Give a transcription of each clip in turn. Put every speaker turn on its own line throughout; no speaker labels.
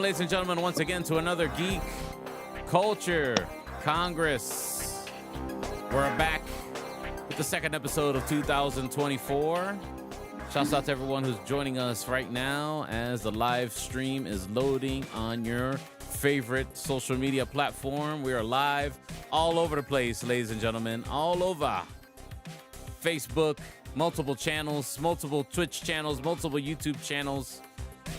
ladies and gentlemen, once again to another Geek Culture Congress. We're back with the second episode of 2024. Shouts out to everyone who's joining us right now as the live stream is loading on your favorite social media platform. We are live all over the place, ladies and gentlemen, all over Facebook, multiple channels, multiple Twitch channels, multiple YouTube channels.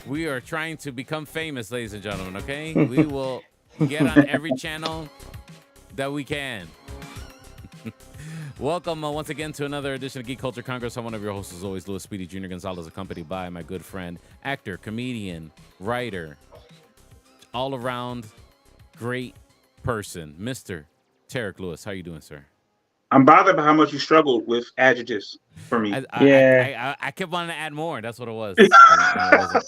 We are trying to become famous, ladies and gentlemen, okay? We will get on every channel that we can. Welcome once again to another edition of Geek Culture Congress. I'm one of your hosts, as always, Louis Speedy Jr. Gonzalez, accompanied by my good friend, actor, comedian, writer, all-around great person, Mr. Tarek Lewis. How you doing, sir?
I'm bothered by how much you struggled with adjectives for me.
I kept wanting to add more. That's what it was. It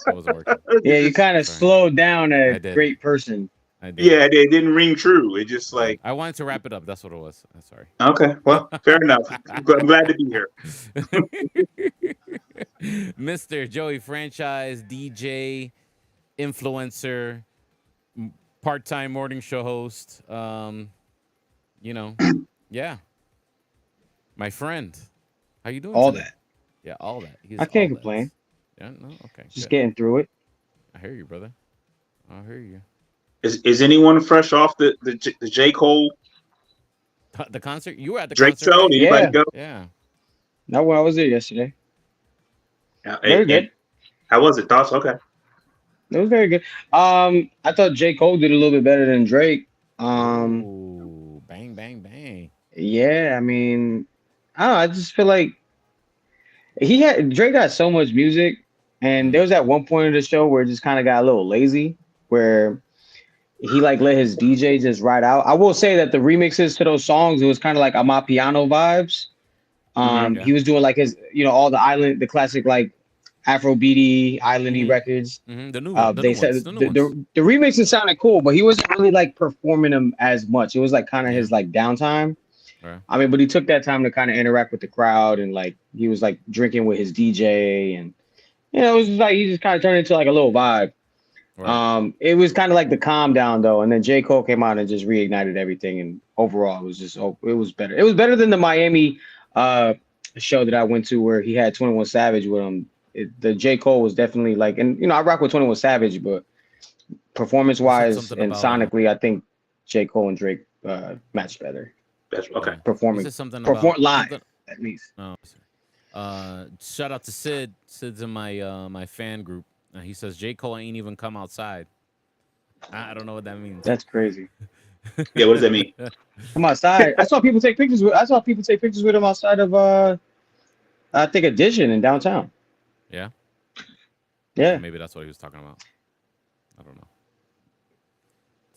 wasn't working.
Yeah, you kind of slowed down a great person.
I did.
Yeah, it didn't ring true. It just like...
I wanted to wrap it up. That's what it was. I'm sorry.
Okay, well, fair enough. I'm glad to be here.
Mr. Joey Franchise, DJ, influencer, part-time morning show host. Yeah. My friend. How you doing
all
today?
That.
Yeah, all that.
I can't complain.
Yeah, no, okay.
Just getting through it.
I hear you, brother. I hear you.
Is anyone fresh off the J. Cole
the concert? You were at the
Drake
concert,
show?
right?
Did anybody go?
Yeah.
No, well, I was there yesterday.
Very good. How was it? Thoughts? Okay.
It was very good. I thought J. Cole did a little bit better than Drake.
Ooh, bang, bang, bang.
Yeah, I mean, I don't know. I just feel like Drake got so much music, and there was at one point of the show where it just kind of got a little lazy, where he like let his DJ just ride out. I will say that the remixes to those songs, it was kind of like Amapiano vibes. He was doing like his, all the classic like Afrobeaty, islandy records.
The new one.
The remixes sounded cool, but he wasn't really like performing them as much. It was like kind of his like downtime.
Right.
I mean, but he took that time to kind of interact with the crowd, and like he was like drinking with his DJ, and it was just like he just kind of turned into like a little vibe. Right. It was kind of like the calm down though, and then J. Cole came out and just reignited everything, and overall it was better. It was better than the Miami show that I went to where he had 21 Savage with him. The J. Cole was definitely like, and I rock with 21 Savage, but performance wise and sonically, I think J. Cole and Drake match better.
That's okay.
Perform live at least.
Oh, shout out to Sid. Sid's in my fan group. He says J. Cole ain't even come outside. I don't know what that means.
That's crazy.
Yeah, what does that mean?
Come outside. I saw people take pictures with him outside of I think Edition in downtown.
Yeah.
Yeah.
Maybe that's what he was talking about. I don't know.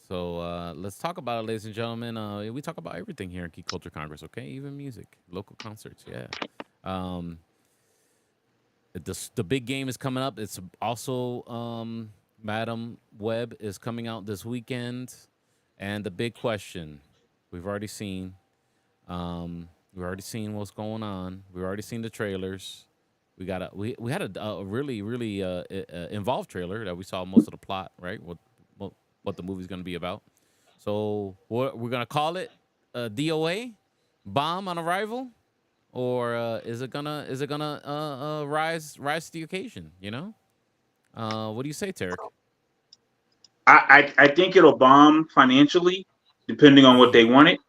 So let's talk about it, ladies and gentlemen. We talk about everything here at Geek Culture Congress, okay? Even music, local concerts, yeah. The big game is coming up. It's also Madam Web is coming out this weekend, and the big question we've already seen. We've already seen what's going on. We've already seen the trailers. We had a really involved trailer that we saw most of the plot, right? What the movie's going to be about. So we're going to call it DOA, Bomb on Arrival, or is it gonna rise to the occasion? What do you say, Tarek?
I think it'll bomb financially, depending on what they want it,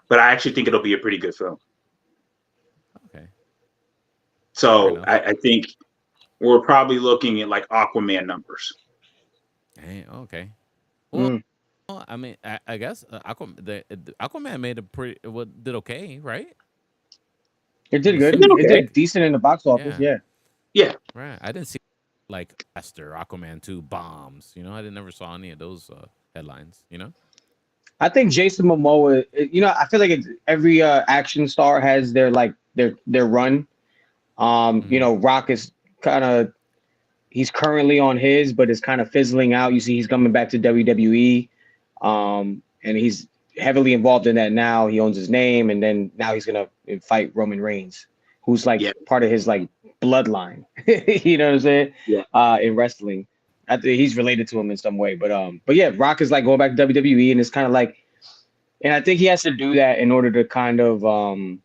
but I actually think it'll be a pretty good film.
Okay.
So I think we're probably looking at like Aquaman numbers.
Hey, okay. Well, I mean, I guess Aquaman did okay, right?
It did good. It did decent in the box office.
Yeah.
Right. I didn't see like Esther, Aquaman 2 bombs. I never saw any of those headlines.
I think Jason Momoa. I feel like every action star has their run. Rock is he's currently on his, but it's kind of fizzling out. You see, he's coming back to WWE, and he's heavily involved in that now. He owns his name, and then now he's gonna fight Roman Reigns, who's like part of his like bloodline. You know what I'm saying?
Yeah.
In wrestling. I think he's related to him in some way. But yeah, Rock is like going back to WWE, and it's kind of like, and I think he has to do that in order to kind of to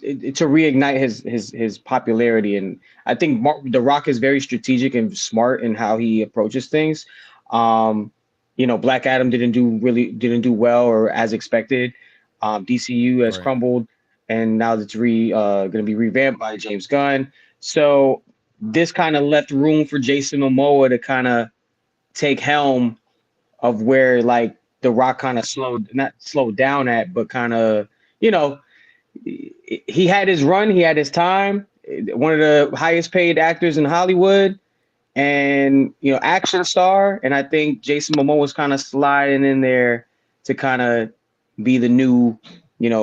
reignite his popularity. And I think The Rock is very strategic and smart in how he approaches things. Black Adam didn't do well or as expected. DCU has
Right.
crumbled, and now it's going to be revamped by James Gunn. So this kind of left room for Jason Momoa to kind of take helm of where like The Rock kind of not slowed down at, but kind of, you know, he had his run, he had his time. One of the highest paid actors in Hollywood, and action star. And I think Jason Momoa was kind of sliding in there to kind of be the new,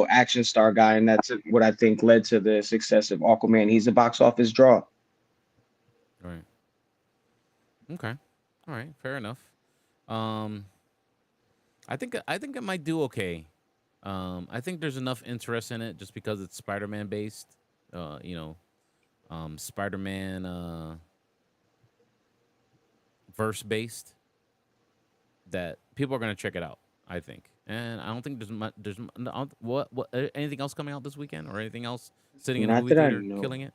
action star guy, and that's what I think led to the success of Aquaman. He's a box office draw.
Right. Okay. All right. Fair enough. Um, I think it might do okay. I think there's enough interest in it just because it's Spider-Man based. Spider-Man verse based, that people are gonna check it out. I think, and I don't think anything else coming out this weekend or anything else sitting in a
Not
movie
that I
theater
know.
killing it.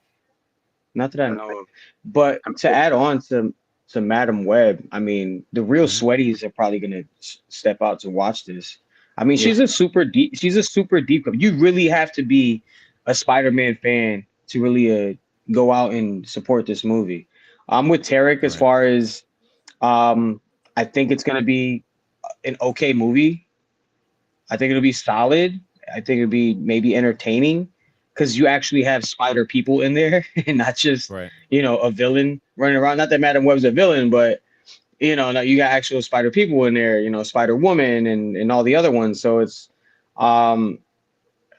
Not that I know of. But
I'm
to add on to Madam Web, I mean, the real
Mhm.
sweaties are probably gonna step out to watch this. I mean,
Yeah.
she's a super deep. You really have to be a Spider-Man fan to really go out and support this movie. I'm with Tarek as
Right.
far as um, I think it's gonna be an okay movie. I think it'll be solid. I think it'll be maybe entertaining because you actually have spider people in there and not just,
Right.
a villain running around. Not that Madam Web's a villain, but now you got actual spider people in there, Spider Woman and all the other ones. So it's um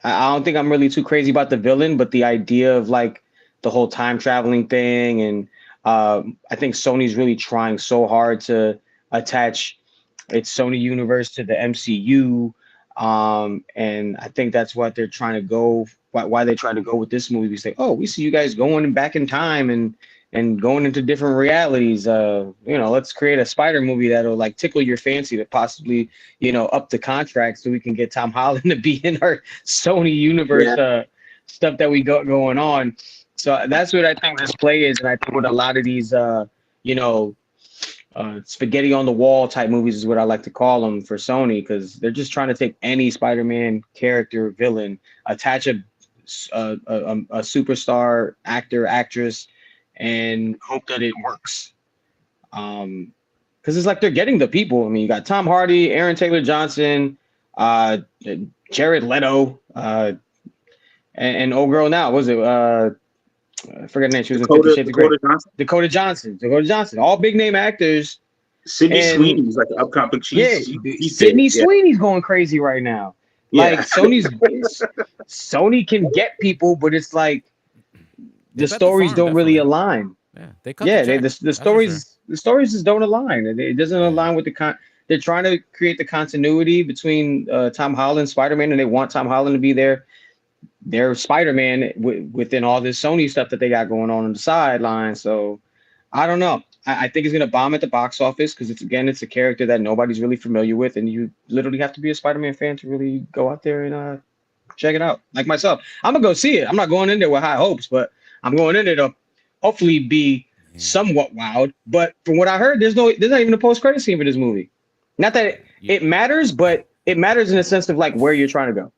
I don't think I'm really too crazy about the villain, but the idea of like the whole time traveling thing, and I think Sony's really trying so hard to attach its Sony universe to the MCU, and I think that's what they're trying to go. Why they try to go with this movie? We say, oh, we see you guys going back in time and going into different realities. Let's create a Spider movie that'll like tickle your fancy to possibly up the contract so we can get Tom Holland to be in our Sony universe
Yeah.
stuff that we got going on. So that's what I think this play is, and I think with a lot of these you know spaghetti on the wall type movies is what I like to call them for Sony, because they're just trying to take any Spider-Man character villain, attach a superstar actor actress, and hope that it works. Because it's like they're getting the people. I mean, you got Tom Hardy, Aaron Taylor Johnson, uh, Jared Leto, and old girl now, was it? I forget her name. She was in 50 Shades of Grey.
Dakota Johnson.
Dakota Johnson. All big name actors.
Sydney
And
Sweeney is like an upcoming.
yeah,
She's
Sydney
big. Yeah.
Sweeney's going crazy right now. Like
Yeah.
Sony can get people, but it's like
They
the
bet the
stories
farm
don't really
definitely.
align.
Yeah, they cut the
Yeah,
check.
the
That's for sure.
stories just don't align. It doesn't
Yeah.
align with they're trying to create the continuity between Tom Holland, Spider-Man, and they want Tom Holland to be their Spider-Man within all this Sony stuff that they got going on the sideline. So I don't know. I think it's gonna bomb at the box office because it's a character that nobody's really familiar with, and you literally have to be a Spider-Man fan to really go out there and check it out. Like myself, I'm gonna go see it. I'm not going in there with high hopes, but I'm going in there to hopefully be
Yeah.
somewhat wowed. But from what I heard, there's not even a post-credit scene for this movie. Not that
Yeah.
it matters, but it matters in the sense of like where you're trying to go.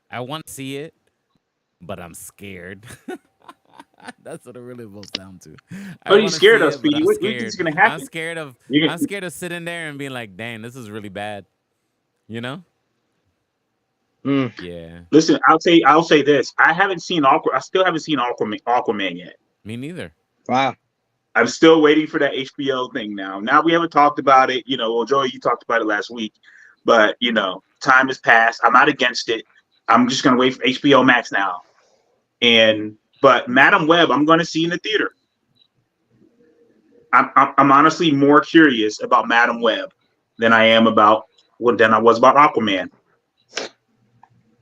I want to see it, but I'm scared. That's what it really boils down to. I
What are you
want to
scared
see
of,
it, but
Speedy?
I'm
What do you think is
scared.
gonna
I'm
happen?
scared of.
You're
I'm
gonna,
scared of sitting there and being like, "Dang, this is really bad." You know?
Mm.
Yeah.
listen, I'll say this. I still haven't seen Aquaman yet.
Me neither.
Wow.
I'm still waiting for that HBO thing now. Now we haven't talked about it. Well, Joey, you talked about it last week, but time has passed. I'm not against it. I'm just gonna wait for HBO Max now. But Madam Web, I'm gonna see in the theater. I'm honestly more curious about Madam Web than I was about Aquaman.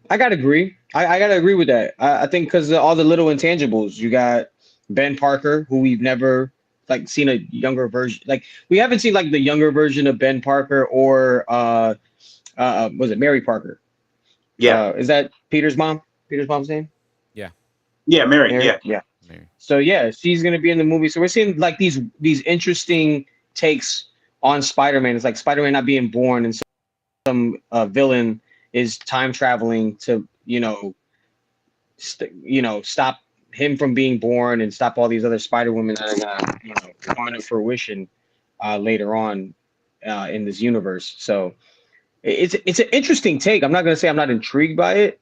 I gotta agree. I gotta agree with that. I think because all the little intangibles, you got Ben Parker, who we've never like seen a younger version. Like we haven't seen like the younger version of Ben Parker or was it Mary Parker?
Yeah,
Is that Peter's mom? Peter's mom's name?
Yeah.
yeah, Mary.
Mary?
Yeah,
Yeah.
Maybe.
So yeah, she's gonna be in the movie. So we're seeing like these interesting takes on Spider-Man. It's like Spider-Man not being born and some villain is time traveling to stop him from being born and stop all these other Spider Women that are gonna come into fruition later on in this universe. So it's an interesting take. I'm not gonna say I'm not intrigued by it.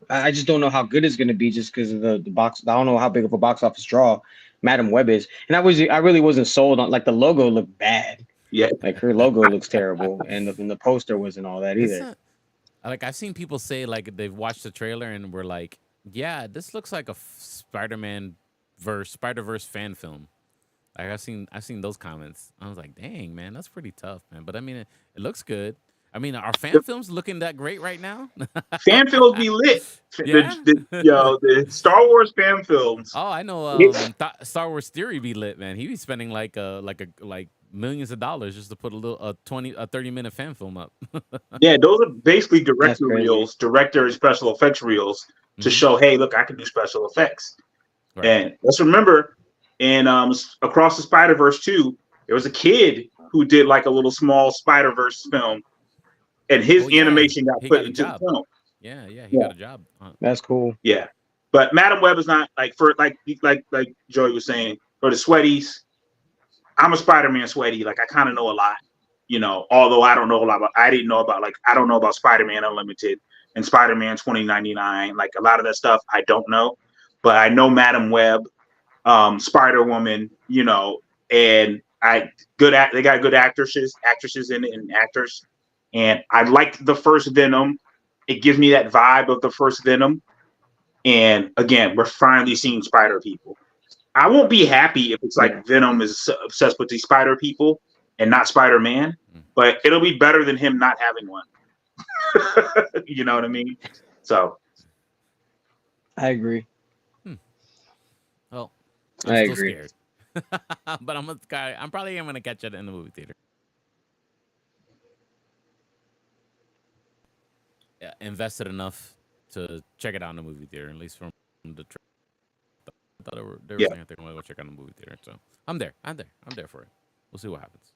I just don't know how good it's gonna be just because of the box. I don't know how big of a box office draw Madam Web is, and I really wasn't sold on like the logo looked bad.
yeah.
Like her logo looks terrible, and the poster wasn't all that
It's
either.
not, like I've seen people say like they've watched the trailer and were like, "Yeah, this looks like a Spider-Man Spider-Verse fan film." Like I've seen those comments. I was like, "Dang, man, that's pretty tough, man." But I mean, it looks good. I mean, are fan films looking that great right now?
Fan films be lit.
Yeah.
The Star Wars fan films.
Oh, I know.
It's,
Star Wars Theory be lit, man. He be spending like millions of dollars just to put a 30-minute fan film up.
yeah, those are basically
That's
director
crazy.
reels, director and special effects reels to
Mhm.
show, hey, look, I can do special effects.
Right.
And let's remember, in Across the Spider Verse 2, there was a kid who did like a little small Spider Verse film, and his
Oh, yeah.
animation got
He
put
got a
into the
job.
film.
Yeah, he
Yeah.
got a job.
That's cool.
Yeah, but Madam Web is not like for like Joey was saying for the sweaties. I'm a Spider-Man sweaty. Like I kind of know a lot, although I don't know a lot about. I didn't know about I don't know about Spider-Man Unlimited and Spider-Man 2099. Like a lot of that stuff I don't know, but I know Madam Web, Spider-Woman, and they got good actresses in it and actors. And I liked the first Venom. It gives me that vibe of the first Venom. And again, we're finally seeing spider people. I won't be happy if it's like Venom is obsessed with these spider people and not Spider-Man, but it'll be better than him not having one. You know what I mean? So
I agree.
Well,
I
I'm still
agree.
scared. But I'm probably gonna catch it in the movie theater. Yeah, invested enough to check it out in the movie theater, at least from the trailer. I thought they were
yeah.
saying they're gonna go check out the movie theater. So I'm there. I'm there for it. We'll see what happens.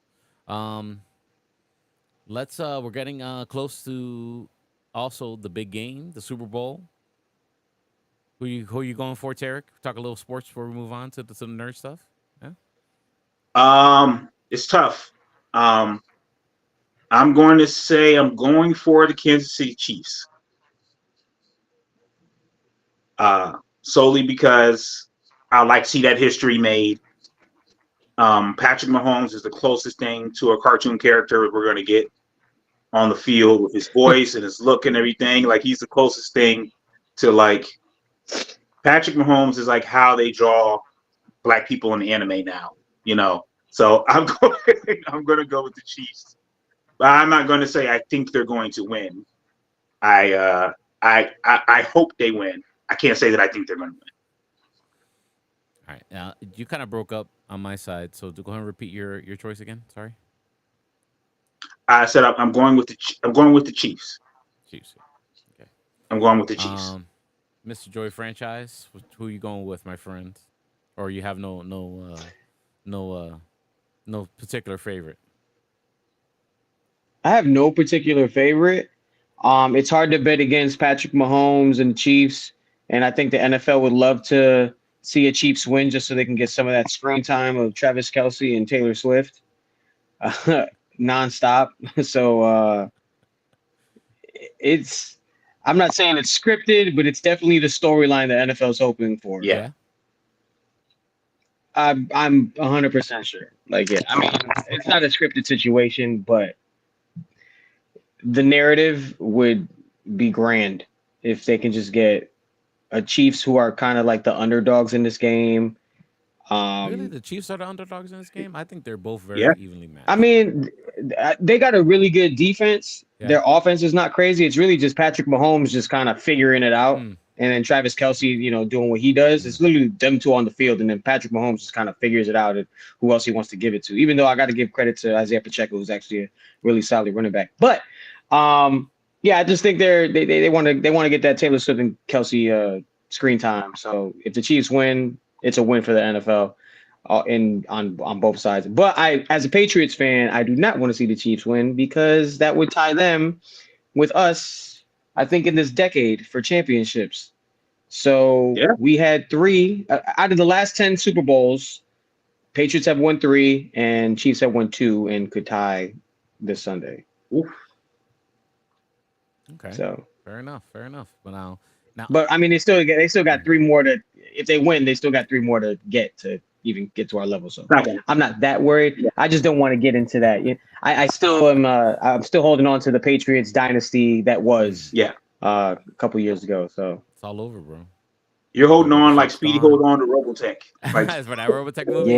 We're getting close to also the big game, the Super Bowl. Who you going for, Tarek? Talk a little sports before we move on to the nerd stuff. Yeah.
It's tough. I'm going to say I'm going for the Kansas City Chiefs. Solely because I like to see that history made. Patrick Mahomes is the closest thing to a cartoon character we're going to get on the field with his voice and his look and everything. Like he's the closest thing to like Patrick Mahomes is like how they draw black people in anime now, So I'm going to go with the Chiefs. But I'm not going to say I think they're going to win. I hope they win. I can't say that I think they're going to win.
All right. Now you kind of broke up on my side, so go ahead and repeat your choice again. Sorry.
I said I'm going with the Chiefs.
Chiefs. Okay.
I'm going with the Chiefs.
Mr. Joy franchise. Who you going with, my friend? Or you have no particular favorite?
I have no particular favorite. It's hard to bet against Patrick Mahomes and the Chiefs, and I think the NFL would love to see a Chiefs win just so they can get some of that screen time of Travis Kelce and Taylor Swift nonstop. So I'm not saying it's scripted, but it's definitely the storyline the NFL's hoping for.
Yeah.
I'm 100% sure. Like, yeah, I mean, it's not a scripted situation, but the narrative would be grand if they can just get a Chiefs who are kind of like the underdogs in this game.
Really, the Chiefs are the underdogs in this game? I think they're both very evenly matched.
I mean, they got a really good defense.
Yeah.
Their offense is not crazy. It's really just Patrick Mahomes just kind of figuring it out. and then Travis Kelce, doing what he does. It's literally them two on the field, and then Patrick Mahomes just kind of figures it out and who else he wants to give it to. Even though I got to give credit to Isaiah Pacheco, who's actually a really solid running back. But yeah, I just think they want to get that Taylor Swift and Kelce screen time. So if the Chiefs win, it's a win for the NFL. On both sides. But as a Patriots fan, I do not want to see the Chiefs win because that would tie them with us, I think, in this decade for championships. So we had 3 out of the last 10 Super Bowls. Patriots have won 3 and Chiefs have won 2 and could tie this Sunday.
Oof.
Okay.
So
fair enough. But now,
but I mean, they still got 3 more to. If they win, they still got 3 more to get to even get to our level. So I'm not that worried. Yeah. I just don't want to get into that. I still am. I'm still holding on to the Patriots dynasty that was a couple years ago. So
it's all over, bro.
You're holding on like Speedy hold on to Robotech. Like
that's for that Robotech movie.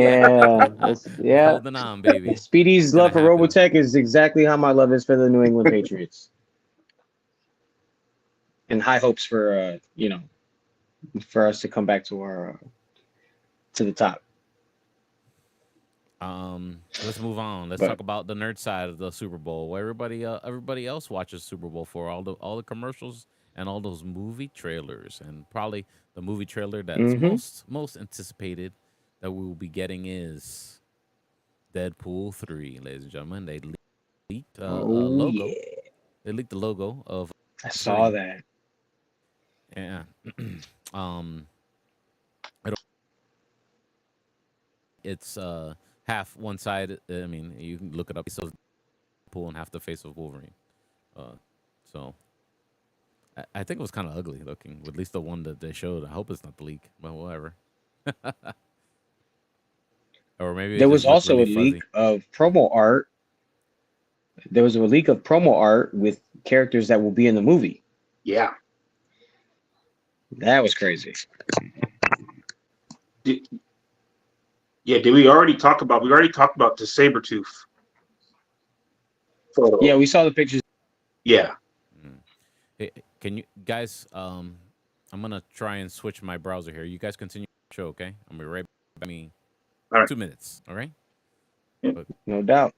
Yeah,
holding on, baby.
Speedy's love for Robotech is exactly how my love is for the New England Patriots. And high hopes for for us to come back to our to the top.
Let's move on. Let's talk about the nerd side of the Super Bowl, where everybody else watches Super Bowl for all the commercials and all those movie trailers, and probably the movie trailer that's most anticipated that we will be getting is Deadpool 3, ladies and gentlemen. They leaked a logo. Yeah. They leaked the logo of.
I saw that.
Yeah. It's half one side. I mean, you can look it up. So Deadpool and half the face of Wolverine. So I think it was kind of ugly looking. At least the one that they showed. I hope it's not the leak, but whatever. Or maybe
there was also really a leak of promo art. There was a leak of promo art with characters that will be in the movie.
Yeah.
That was crazy.
Did we already talk about the Sabretooth photo?
Yeah, we saw the pictures.
Yeah.
Hey, can you guys I'm gonna try and switch my browser here. You guys continue the show, okay? I'm gonna be right back.
All right.
2 minutes, all right?
No doubt.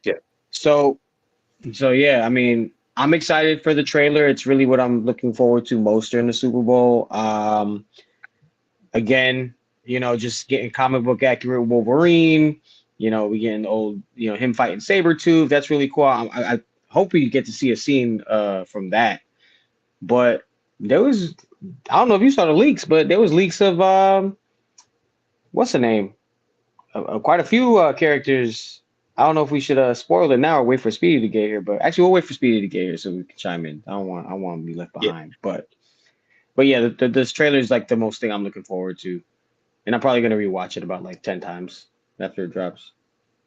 Yeah.
So yeah, I mean, I'm excited for the trailer. It's really what I'm looking forward to most during the Super Bowl. Again, just getting comic book accurate Wolverine. We getting old, him fighting Sabretooth. That's really cool. I hope we get to see a scene from that. But there was, I don't know if you saw the leaks, but there was leaks of what's the name? Quite a few characters. I don't know if we should spoil it now or wait for Speedy to get here, but actually we'll wait for Speedy to get here so we can chime in. I don't want to be left behind. Yeah. But yeah, this trailer is like the most thing I'm looking forward to. And I'm probably gonna rewatch it about like 10 times after it drops.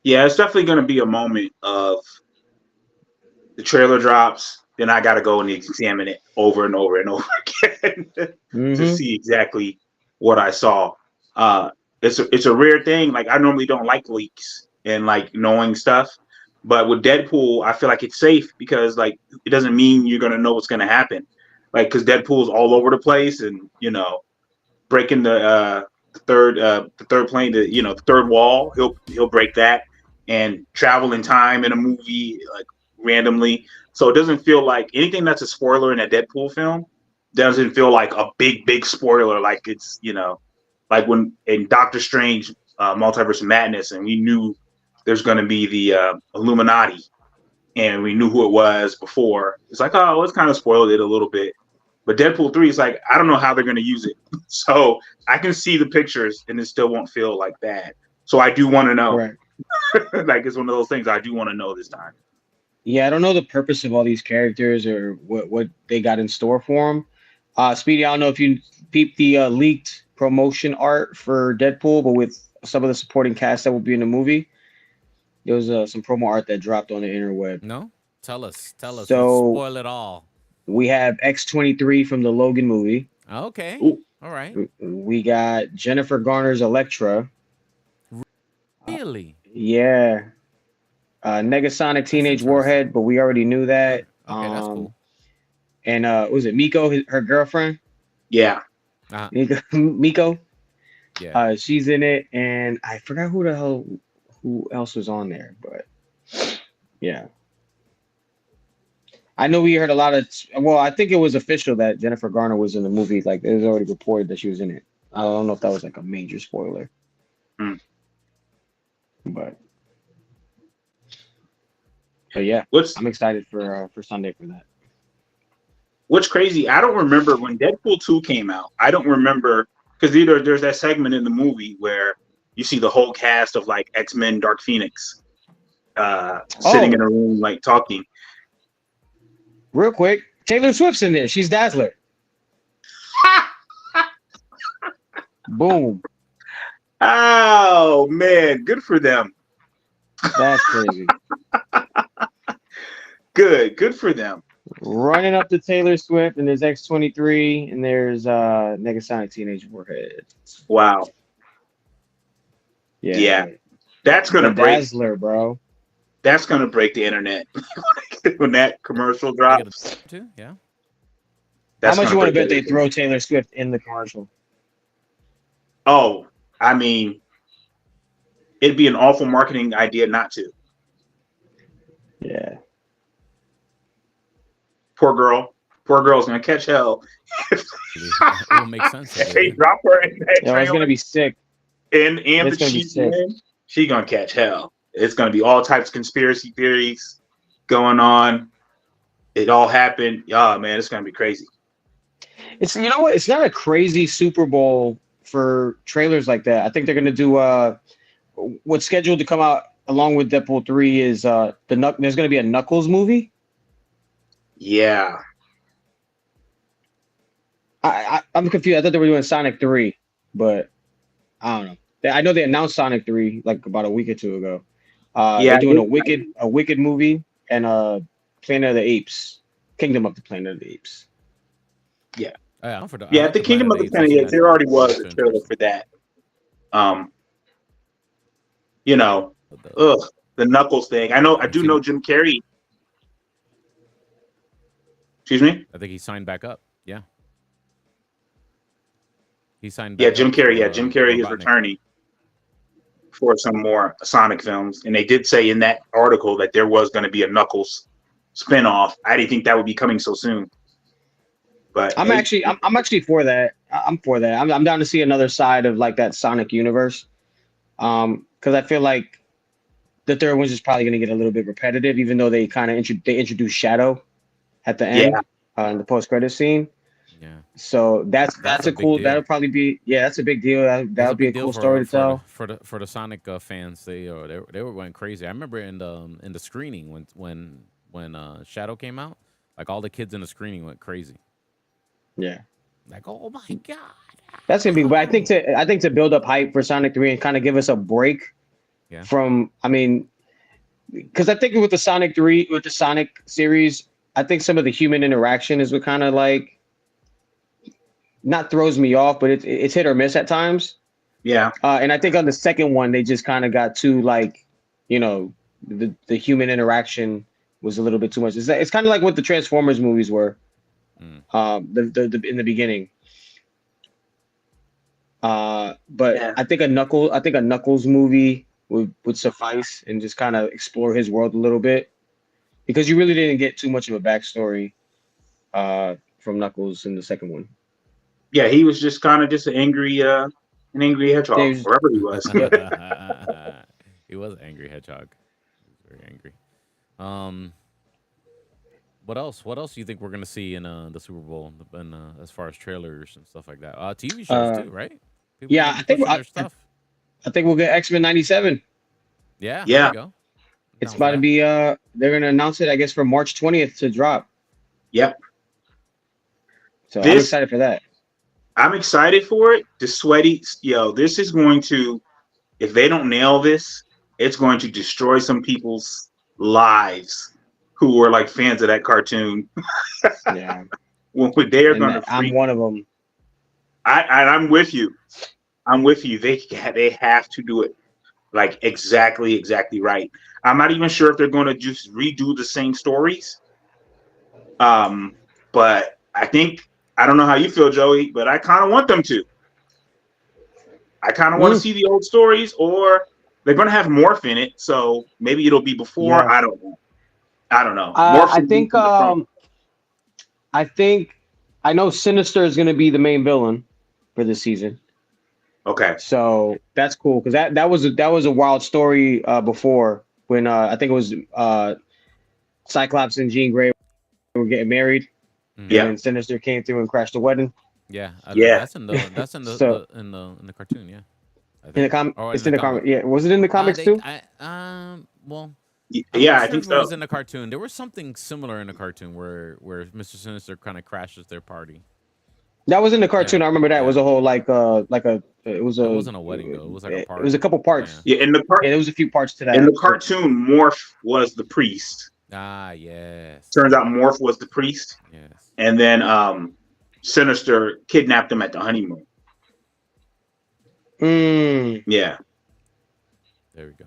Yeah, it's definitely gonna be a moment of the trailer drops, then I gotta go and examine it over and over and over again to see exactly what I saw. It's a rare thing. Like I normally don't like leaks and like knowing stuff, but with Deadpool, I feel like it's safe because like it doesn't mean you're gonna know what's gonna happen. Like because Deadpool's all over the place and breaking the third plane, the third wall. He'll break that and travel in time in a movie like randomly. So it doesn't feel like anything that's a spoiler in a Deadpool film doesn't feel like a big spoiler. Like it's like when in Doctor Strange Multiverse of Madness, and we knew there's going to be the Illuminati, and we knew who it was before. It's like, oh, it's kind of spoiled it a little bit. But Deadpool 3 is like, I don't know how they're going to use it. So I can see the pictures and it still won't feel like bad. So I do want to know.
Right.
Like it's one of those things I do want to know this time.
Yeah, I don't know the purpose of all these characters or what they got in store for them. Speedy, I don't know if you peeped the leaked promotion art for Deadpool, but with some of the supporting cast that will be in the movie. There was some promo art that dropped on the interweb.
No? Tell us.
So,
let's spoil it all.
We have X-23 from the Logan movie.
Okay.
Ooh.
All right.
We got Jennifer Garner's Elektra.
Really?
Yeah. Negasonic Teenage Warhead, but we already knew that.
Okay, that's cool.
And was it Miko, her girlfriend?
Yeah.
Miko.
Yeah.
She's in it, and I forgot who else was on there, but yeah. I know we heard a lot of. Well, I think it was official that Jennifer Garner was in the movie. Like it was already reported that she was in it. I don't know if that was like a major spoiler,
Hmm.
but yeah,
What's
I'm excited for Sunday for that.
What's crazy? I don't remember when Deadpool 2 came out. I don't remember because there's that segment in the movie where you see the whole cast of like X-Men, Dark Phoenix, sitting in
Oh,
a room like talking.
real quick, Taylor Swift's in there. She's Dazzler. Boom.
Oh man, good for them.
That's crazy.
Good for them.
Running up to Taylor Swift, and there's X-23, and there's Negasonic Teenage Warhead.
Wow.
Yeah,
Yeah. That's
the
gonna break.
Dazzler, bro.
That's gonna break the internet when that commercial
I
drops.
get it too. Yeah.
How
That's
much
gonna
you want to
break
bet they
everything.
throw Taylor Swift in the commercial?
Oh, I mean, it'd be an awful marketing idea not to.
Yeah.
Poor girl. Poor girl's gonna catch hell.
It will make sense. If
They
they
drop her in that
Yo, it's gonna
trailer
be sick.
and
It's
the
gonna be
cheap
sick.
man. She gonna catch hell. It's gonna be all types of conspiracy theories going on. It all happened. Yeah, man, it's gonna be crazy.
It's you know what? It's not a crazy Super Bowl for trailers like that. I think they're gonna do what's scheduled to come out along with Deadpool 3 is there's gonna be a Knuckles movie.
Yeah.
I'm confused. I thought they were doing Sonic 3, but I don't know. I know they announced Sonic 3 like about a week or two ago.
Yeah.
They're doing a Wicked movie and Planet of the Apes, Kingdom of the Planet of the Apes.
Yeah.
I'm for the, I
Yeah,
like
the Kingdom of the
Apes.
Planet
I've
of the Apes,
seen
there
that
already was
trailer.
a trailer for that. You know, the Knuckles thing. I do know Jim Carrey. Excuse me?
I think he signed back up. Yeah. He signed
Yeah,
back
Jim
up
Carrey.
for
Yeah, Jim Carrey is
Robotnik.
returning for some more Sonic films. And they did say in that article that there was going to be a Knuckles spinoff. I didn't think that would be coming so soon. But
I'm actually for that. I'm for that. I'm down to see another side of like that Sonic universe. Because I feel like the third one's just probably going to get a little bit repetitive, even though they kind of they introduced Shadow at the end in the post credit scene.
Yeah.
So that's a
big
cool.
deal.
That'll probably be that's a big deal. That would be a cool story to tell.
For the Sonic fans. They were going crazy. I remember in the screening when Shadow came out, like all the kids in the screening went crazy.
Yeah,
Like, oh my god,
that's gonna be. But I think to build up hype for Sonic 3 and kind of give us a break from. I mean, because I think with the Sonic series, I think some of the human interaction is what kind of like not throws me off, but it's hit or miss at times.
Yeah.
And I think on the second one, they just kind of got too like, the human interaction was a little bit too much. It's kind of like what the Transformers movies were, the in the beginning. But
Yeah.
I think a Knuckles movie would suffice and just kind of explore his world a little bit, because you really didn't get too much of a backstory from Knuckles in the second one.
Yeah, he was just kind of just an angry hedgehog, wherever he was.
He was an angry hedgehog. He was very angry. What else? What else do you think we're gonna see in the Super Bowl, and as far as trailers and stuff like that? TV shows too, right? People
I think
their stuff.
I think we'll get X-Men 97.
Yeah.
Yeah.
There you go.
It's about to be they're gonna announce it, I guess, for March 20th to drop.
Yep.
So I'm excited for that.
I'm excited for it. This is going to, if they don't nail this, it's going to destroy some people's lives who were like fans of that cartoon.
Yeah.
When they are going to
I'm one of them.
I'm with you. I'm with you. They have to do it like exactly right. I'm not even sure if they're going to just redo the same stories. But I think I don't know how you feel, Joey, but I kind of want them to. I kind of want to see the old stories, or they're going to have Morph in it, so maybe it'll be before.
Yeah.
I don't know.
I think I know Sinister is going to be the main villain for this season.
Okay.
So that's cool because that was a wild story before when I think it was Cyclops and Jean Grey were getting married, and then Sinister came through and crashed the wedding.
Yeah,
Yeah.
that's in the
So-
in the cartoon. Yeah, I
In the
think.
comic,
Or
it's in the comic. Yeah, was it in the comics
They,
too?
well, I'm
Yeah,
not
I
sure
think
if it
so.
was in the cartoon. There was something similar in the cartoon where Mr. Sinister kind of crashes their party.
That was in the cartoon.
Yeah,
I remember that. It was
yeah.
a whole it was
It
a
wasn't a wedding though. It was like a party.
it was a couple parts.
Yeah,
Yeah, there was a few parts to that.
in the cartoon, Morph was the priest.
Ah, yes.
Turns out Morph was the priest,
Yes.
and then Sinister kidnapped him at the honeymoon. Yeah.
There we go.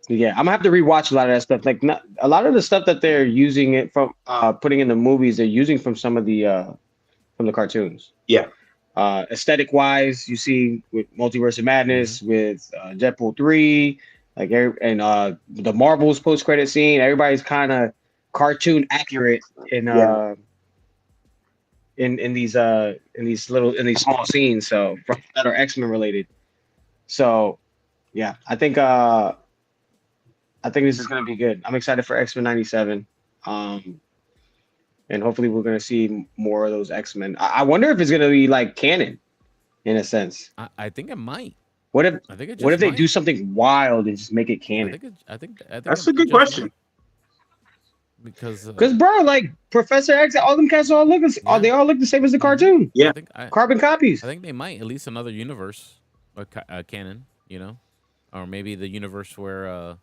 Yeah, I'm gonna have to rewatch a lot of that stuff. Like, not a lot of the stuff that they're using it from, putting in the movies, they're using from some of the from the cartoons.
Yeah.
Aesthetic wise, you see with Multiverse of Madness, with Deadpool 3, like the Marvels post credit scene. Everybody's kind of cartoon accurate in these small scenes. So that are X-Men related. So yeah, I think this is gonna be good. I'm excited for X-Men 97. And hopefully we're gonna see more of those X-Men. I wonder if it's gonna be like canon, in a sense.
I think it might.
What if
I think it just
what if they
might.
do something wild and just make it
I
canon?
think
That's
it
a good
just
question.
might. Because
Bro, like Professor X, all them cats all they all look the same as the cartoon.
Yeah.
Carbon copies.
I think they might at least another universe, canon, or maybe the universe where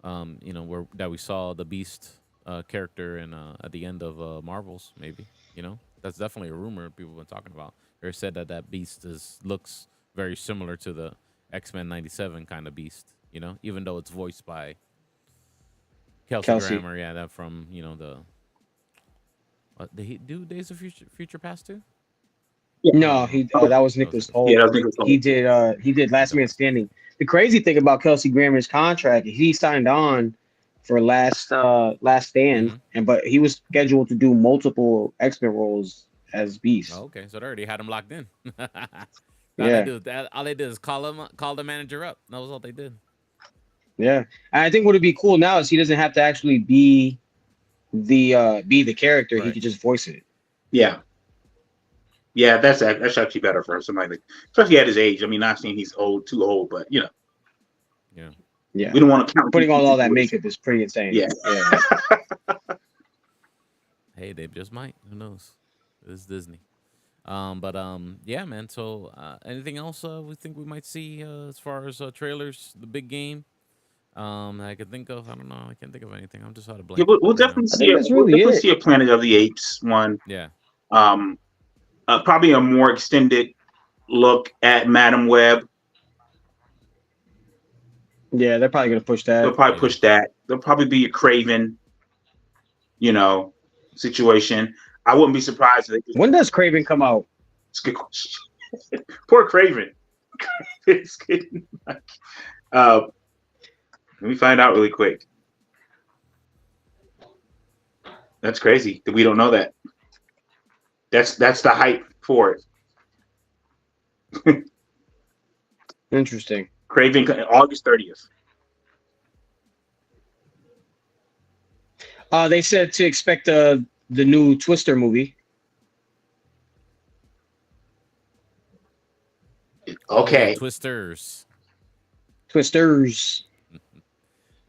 where that we saw the Beast character in at the end of Marvels. Maybe that's definitely a rumor people have been talking about. They said that Beast looks very similar to the X-Men 97 kind of Beast. Even though it's voiced by Kelsey Grammer. Yeah, that from the. Did he do Days of Future Past too?
No, that was Nicholas Hoult.
Yeah, that was Nicholas Hoult.
He did Last Man Standing. The crazy thing about Kelsey Grammer's contract, he signed on for Last Stand, but he was scheduled to do multiple X-Men roles as Beast.
Oh, okay, so they already had him locked in.
Yeah.
All they did is call the manager up. That was all they did.
Yeah, and I think what would be cool now is he doesn't have to actually be the character.
Right.
He could just voice it.
Yeah. Yeah, that's actually better for somebody, especially at his age. I mean, not saying he's too old, but
Yeah.
Yeah,
we don't want to count
putting on all that makeup is pretty insane.
Yeah.
Hey, they just might. Who knows? It's Disney. Yeah, man. So, anything else we think we might see as far as trailers? The big game. I could think of. I don't know. I can't think of anything. I'm just out of blank.
Yeah, we'll definitely see a Planet of the Apes one.
Yeah.
Probably a more extended look at Madam Web.
Yeah, they're probably gonna push that.
They'll probably push that. There'll probably be a Craven, situation. I wouldn't be surprised if
When does Craven come out?
It's a good question. Poor Craven. Let me find out really quick. That's crazy that we don't know that. That's the hype for it.
Interesting.
Craven, August 30th.
They said to expect the new Twister movie.
Okay.
Twisters.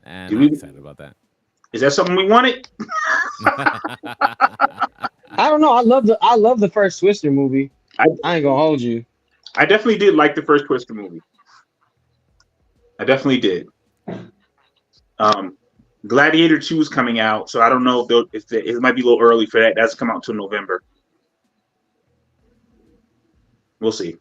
And I'm excited about that.
Is that something we wanted?
I don't know. I love the first Twister movie. I ain't gonna hold you.
I definitely did like the first Twister movie. I definitely did. Gladiator 2 is coming out, so I don't know if it might be a little early for that. That's come out till November. We'll see.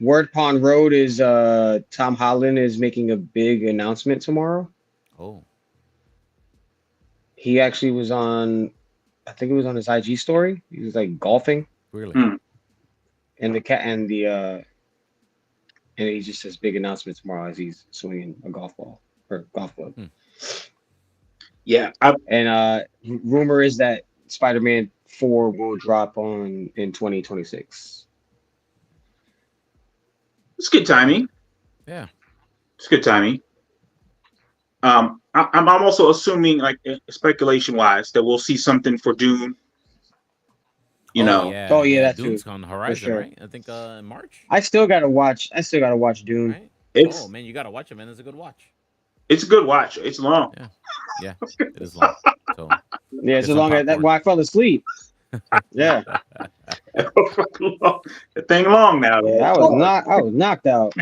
Word Pond Road is Tom Holland is making a big announcement tomorrow.
Oh.
He actually was on I think it was on his IG story. He was like golfing,
Really?
and the cat and he just says big announcement tomorrow as he's swinging a golf ball or golf club.
Yeah,
And rumor is that Spider-Man 4 will drop in 2026.
it's good timing.
Yeah.
It's good timing. I'm also assuming, like speculation wise, that we'll see something for Dune. You know,
Oh, yeah, that
Dune's
too,
on the
for
horizon,
sure.
right? I think in March,
I still gotta watch Dune.
right?
it's
Oh man, you gotta watch it, man. It's a good watch.
it's a good watch. It's long.
Yeah, yeah, it is long. So
Yeah,
get
so
some
long as that
popcorn.
why I fell asleep. Yeah,
The thing long now.
yeah,
Man.
I was knocked out.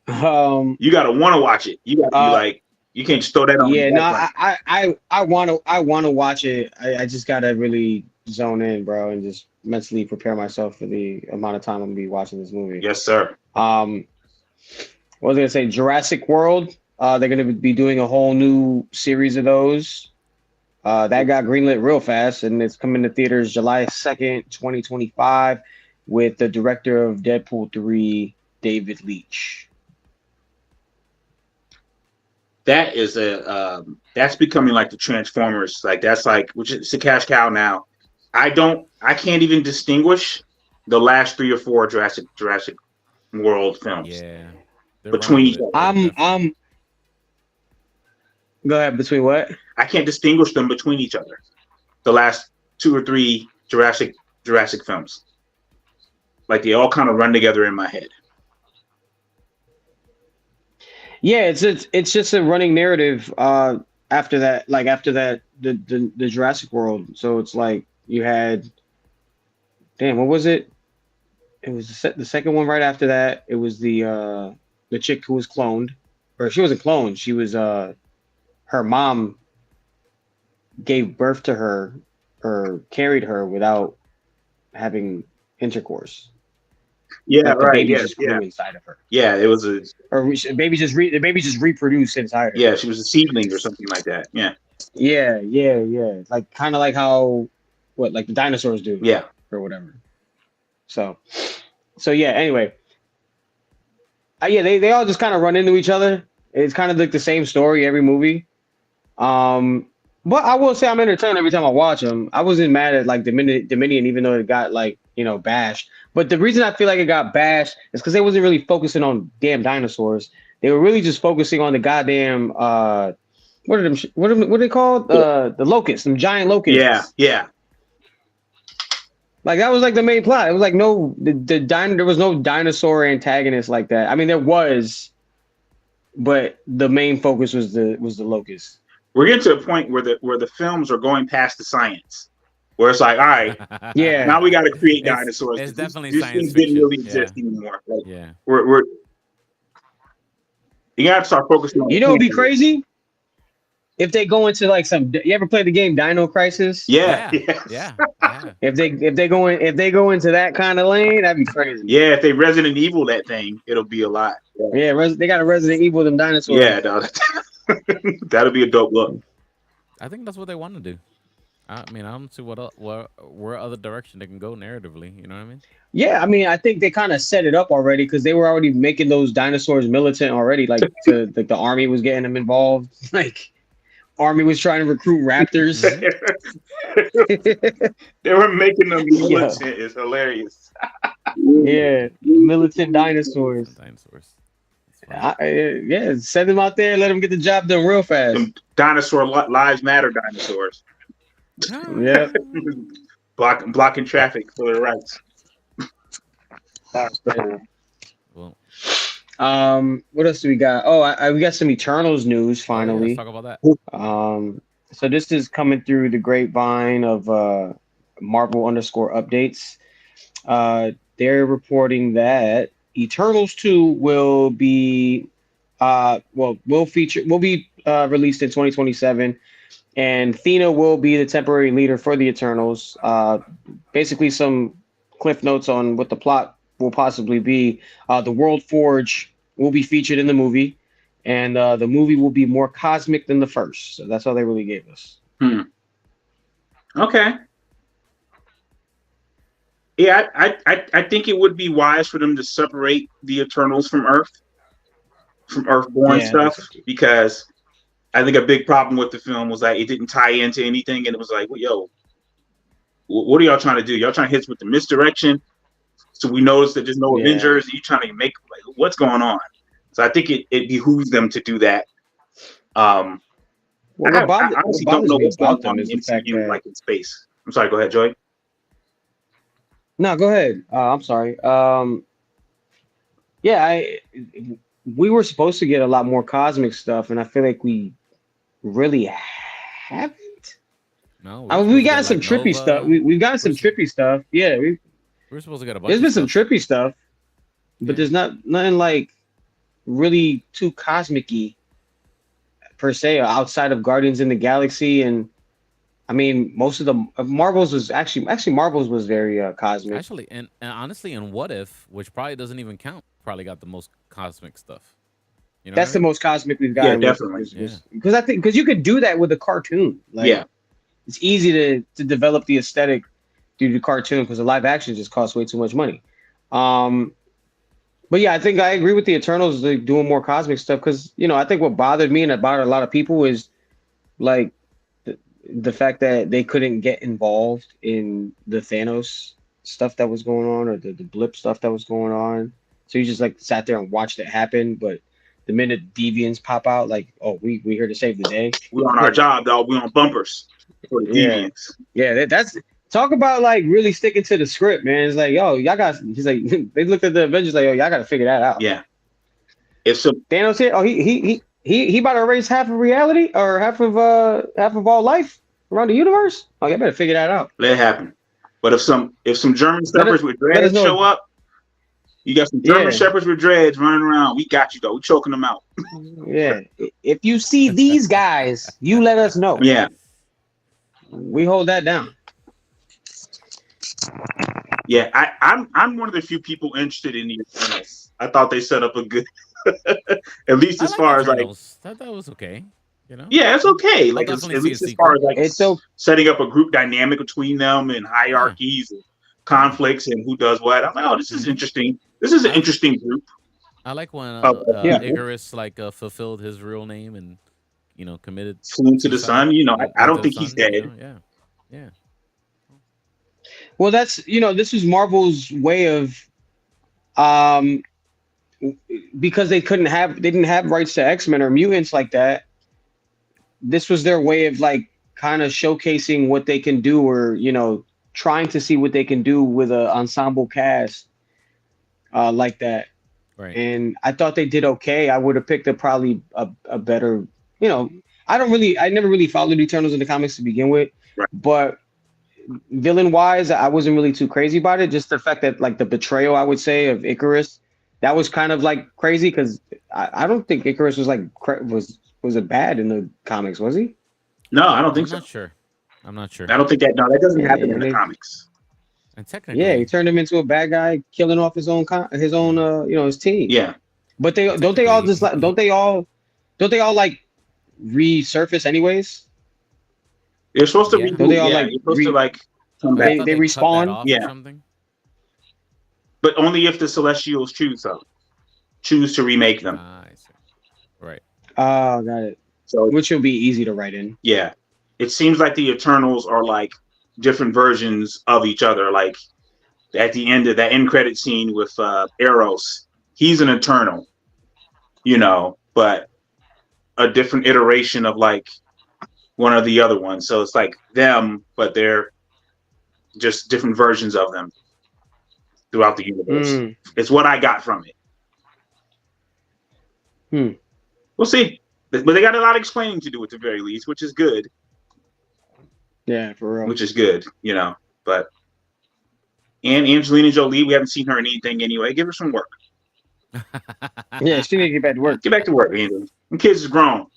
You gotta want to watch it. You gotta be like, you can't just throw that on.
Yeah,
the
no,
background.
I want to watch it. I just gotta really zone in, bro, and just mentally prepare myself for the amount of time I'm gonna be watching this movie.
Yes, sir.
What was I gonna say? Jurassic World. They're gonna be doing a whole new series of those. That got greenlit real fast, and it's coming to theaters July 2nd, 2025, with the director of Deadpool 3, David Leitch.
That is that's becoming like the Transformers. Like that's like, which is it's a cash cow now. I can't even distinguish the last 3 or 4 Jurassic World films.
Yeah,
Between each
I'm Go ahead. Between what?
I can't distinguish them between each other. The last 2 or 3 Jurassic films, like they all kind of run together in my head.
Yeah, it's just a running narrative. After that, the Jurassic World. So it's like you had, damn, what was it? It was the second one right after that. It was the chick who was cloned, or she wasn't cloned. She was her mom gave birth to her or carried her without having intercourse.
Yeah,
Like the
right.
baby
Yeah,
just grew inside of her,
yeah. It was a
or the baby just reproduced inside her.
yeah. She was a seedling or something like that. Yeah,
Yeah. Like kind of like how like the dinosaurs do,
yeah.
or whatever. So yeah. Anyway, yeah, they all just kind of run into each other. It's kind of like the same story every movie. But I will say I'm entertained every time I watch them. I wasn't mad at like Dominion, even though it got like bashed. But the reason I feel like it got bashed is because they wasn't really focusing on damn dinosaurs. They were really just focusing on the goddamn what are they called? The locusts, some giant locusts.
Yeah.
Like that was like the main plot. It was like there was no dinosaur antagonist like that. I mean there was, but the main focus was the locusts.
We're getting to a point where the films are going past the science, where it's like, all right,
Yeah.
now we got to create dinosaurs.
It's definitely
these
science
things didn't
fiction.
really exist anymore. Like,
Yeah.
we're you gotta start focusing on.
You know, it'd be crazy if they go into like some. You ever play the game Dino Crisis?
Yeah.
If they go into that kind of lane, that'd be crazy.
Yeah, if they Resident Evil that thing, it'll be a lot.
Yeah, they got a Resident Evil them dinosaurs.
Yeah, no, that'll be a dope look.
I think that's what they want to do. I mean, I don't see where other direction they can go narratively. You know what I mean?
Yeah, I mean, I think they kind of set it up already because they were already making those dinosaurs militant already. Like, like the army was getting them involved. Like, army was trying to recruit raptors.
They were making them militant. Yeah. It's hilarious.
Yeah, militant dinosaurs.
Yeah,
send them out there. Let them get the job done real fast.
Some dinosaur lives matter dinosaurs.
Yeah,
blocking traffic for their rights.
Well,
what else do we got? Oh, we got some Eternals news finally.
Let's talk about that.
So this is coming through the grapevine of Marvel_updates. They're reporting that Eternals 2 will be released in 2027, and Thena will be the temporary leader for the Eternals. Basically, some cliff notes on what the plot will possibly be. The World Forge will be featured in the movie, and the movie will be more cosmic than the first. So that's all they really gave us.
Okay. Yeah, I think it would be wise for them to separate the Eternals from Earthborn
Yeah, I think
stuff,
so too.
because I think a big problem with the film was that it didn't tie into anything, and it was like, well, yo, what are y'all trying to do? Y'all trying to hit us with the misdirection, so we notice that there's no
Yeah.
Avengers, and you trying to make like what's going on? So I think it behooves them to do that. Um,
Well,
I
what
honestly don't
bothers
know
me
what's going
about
on
them
in
is the fact
MCU
that
like in space. I'm sorry, go ahead, Joy.
no, go ahead. I'm sorry. Yeah, we were supposed to get a lot more cosmic stuff, and I feel like we really haven't.
No, we
I
were
mean, we
supposed to
got
get
some
like
trippy stuff.
Nova.
We've got
We're,
some
sup-
trippy stuff. Yeah,
we're supposed to get a bunch
there's
of
been some
stuff.
trippy stuff, but
Yeah.
there's nothing like really too cosmic-y per se outside of Guardians in the Galaxy. And I mean, most of the Marvels was actually Marvels was very cosmic.
Actually, and honestly, in What If, which probably doesn't even count, probably got the most cosmic stuff. You know what I
That's the
mean?
most cosmic we've
Yeah,
gotten with
definitely.
Yeah.
was because I think because you could do that with a cartoon. Like
Yeah,
it's easy to develop the aesthetic through the cartoon because the live action just costs way too much money. Um, but yeah, I think I agree with the Eternals like, doing more cosmic stuff because I think what bothered me and it bothered a lot of people is like the fact that they couldn't get involved in the Thanos stuff that was going on or the blip stuff that was going on. So you just like sat there and watched it happen. But the minute deviants pop out, like, oh, we here to save the day.
we on our job, dog. We on bumpers for the
Yeah,
deviants.
yeah. That's talk about like really sticking to the script, man. It's like, yo, y'all got. He's like, they looked at the Avengers like, yo, y'all got to figure that out.
Yeah. If so,
Thanos here. Oh, he about to erase half of reality or half of all life around the universe. Oh, you better figure that out.
let it happen. But if some German
Let it
shepherds with
let us
dreads
know.
show up, you got some German
Yeah,
shepherds with dreads running around. We got you though. We choking them out.
yeah. If you see these guys, you let us know.
Yeah,
We hold that down.
yeah. I'm one of the few people interested in the Eternals. I thought they set up a good, at least
I
as
like
far as like,
Eternals. That was okay. You know?
yeah, it's okay.
I'll
Like
definitely
at
see a
least as far
sequel.
as like
It's so
setting up a group dynamic between them and
Yeah.
hierarchies and
Yeah.
conflicts and who does what. I'm like, oh, this is
hmm
interesting. This is an
I
interesting group
I like when
of
yeah.
people.
Icarus like fulfilled his real name and committed
Flew to the
suicide.
sun. I
Went
don't
to the
think he's
sun.
dead.
Yeah. Yeah.
Well, that's this is Marvel's way of um because they didn't have rights to X-Men or mutants like that. This was their way of like kind of showcasing what they can do or trying to see what they can do with an ensemble cast like that.
Right.
And I thought they did okay. I would have picked probably a better, you know, I never really followed Eternals in the comics to begin with,
Right.
but villain wise, I wasn't really too crazy about it. Just the fact that like the betrayal, I would say, of Icarus, that was kind of like crazy because I don't think Icarus was like was it bad in the comics, was he?
No, I don't
I'm
think so.
not sure. I'm not sure.
I don't think that. No, that doesn't
Yeah,
happen in
and
the
they
comics.
And
yeah, he
technically,
turned him into a bad guy, killing off his own
yeah.
his team.
Yeah,
But they
And
don't they all
technically,
just like don't they all like resurface anyways?
you're supposed to
yeah.
Don't they
reboot.
all
Yeah,
like
you're supposed to like come
But I
back.
thought
they
they cut that
respawn?
off or
Yeah,
something.
but only if the Celestials choose to remake them.
Ah, I see. Right.
Oh, got it.
So
Which will be easy to write in.
yeah, it seems like the Eternals are like different versions of each other. Like at the end of that end credit scene with Eros, he's an Eternal, but a different iteration of like one of the other ones. So it's like them, but they're just different versions of them throughout the universe.
Mm,
It's what I got from it.
hmm.
We'll see. But they got a lot of explaining to do at the very least, which is good.
Yeah, for real.
Which is good. But and Angelina Jolie, we haven't seen her in anything anyway. Give her some work.
Yeah, she need to get back to work.
Get back to work, Angel. The kids is grown.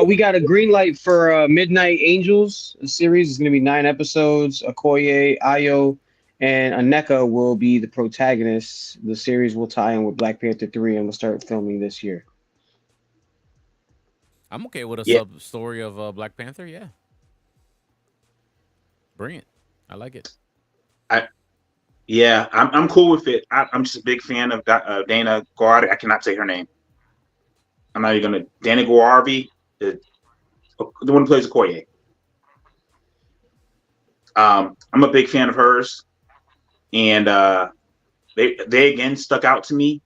We got a green light for Midnight Angels. A series is going to be 9 episodes. Okoye, Ayo, and Aneka will be the protagonists. The series will tie in with Black Panther 3 and will start filming this year.
I'm okay with a
Yeah,
sub story of Black Panther. Yeah, bring it. I like it.
I yeah, I'm cool with it. I'm just a big fan of Dana Guardi. I cannot say her name. I'm not even gonna Dana Guarvi, the one who plays Okoye. I'm a big fan of hers, and they again stuck out to me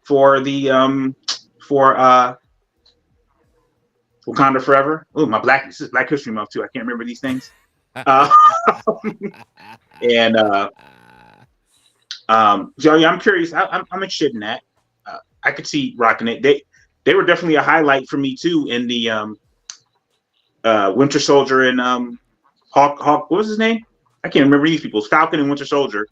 for the for Wakanda Forever. Oh, this is Black History Month too. I can't remember these things. Uh, and Joey, I'm curious. I'm interested in that. I could see rocking it. They were definitely a highlight for me too in the Winter Soldier and Hawk. What was his name? I can't remember these people's Falcon and Winter Soldier.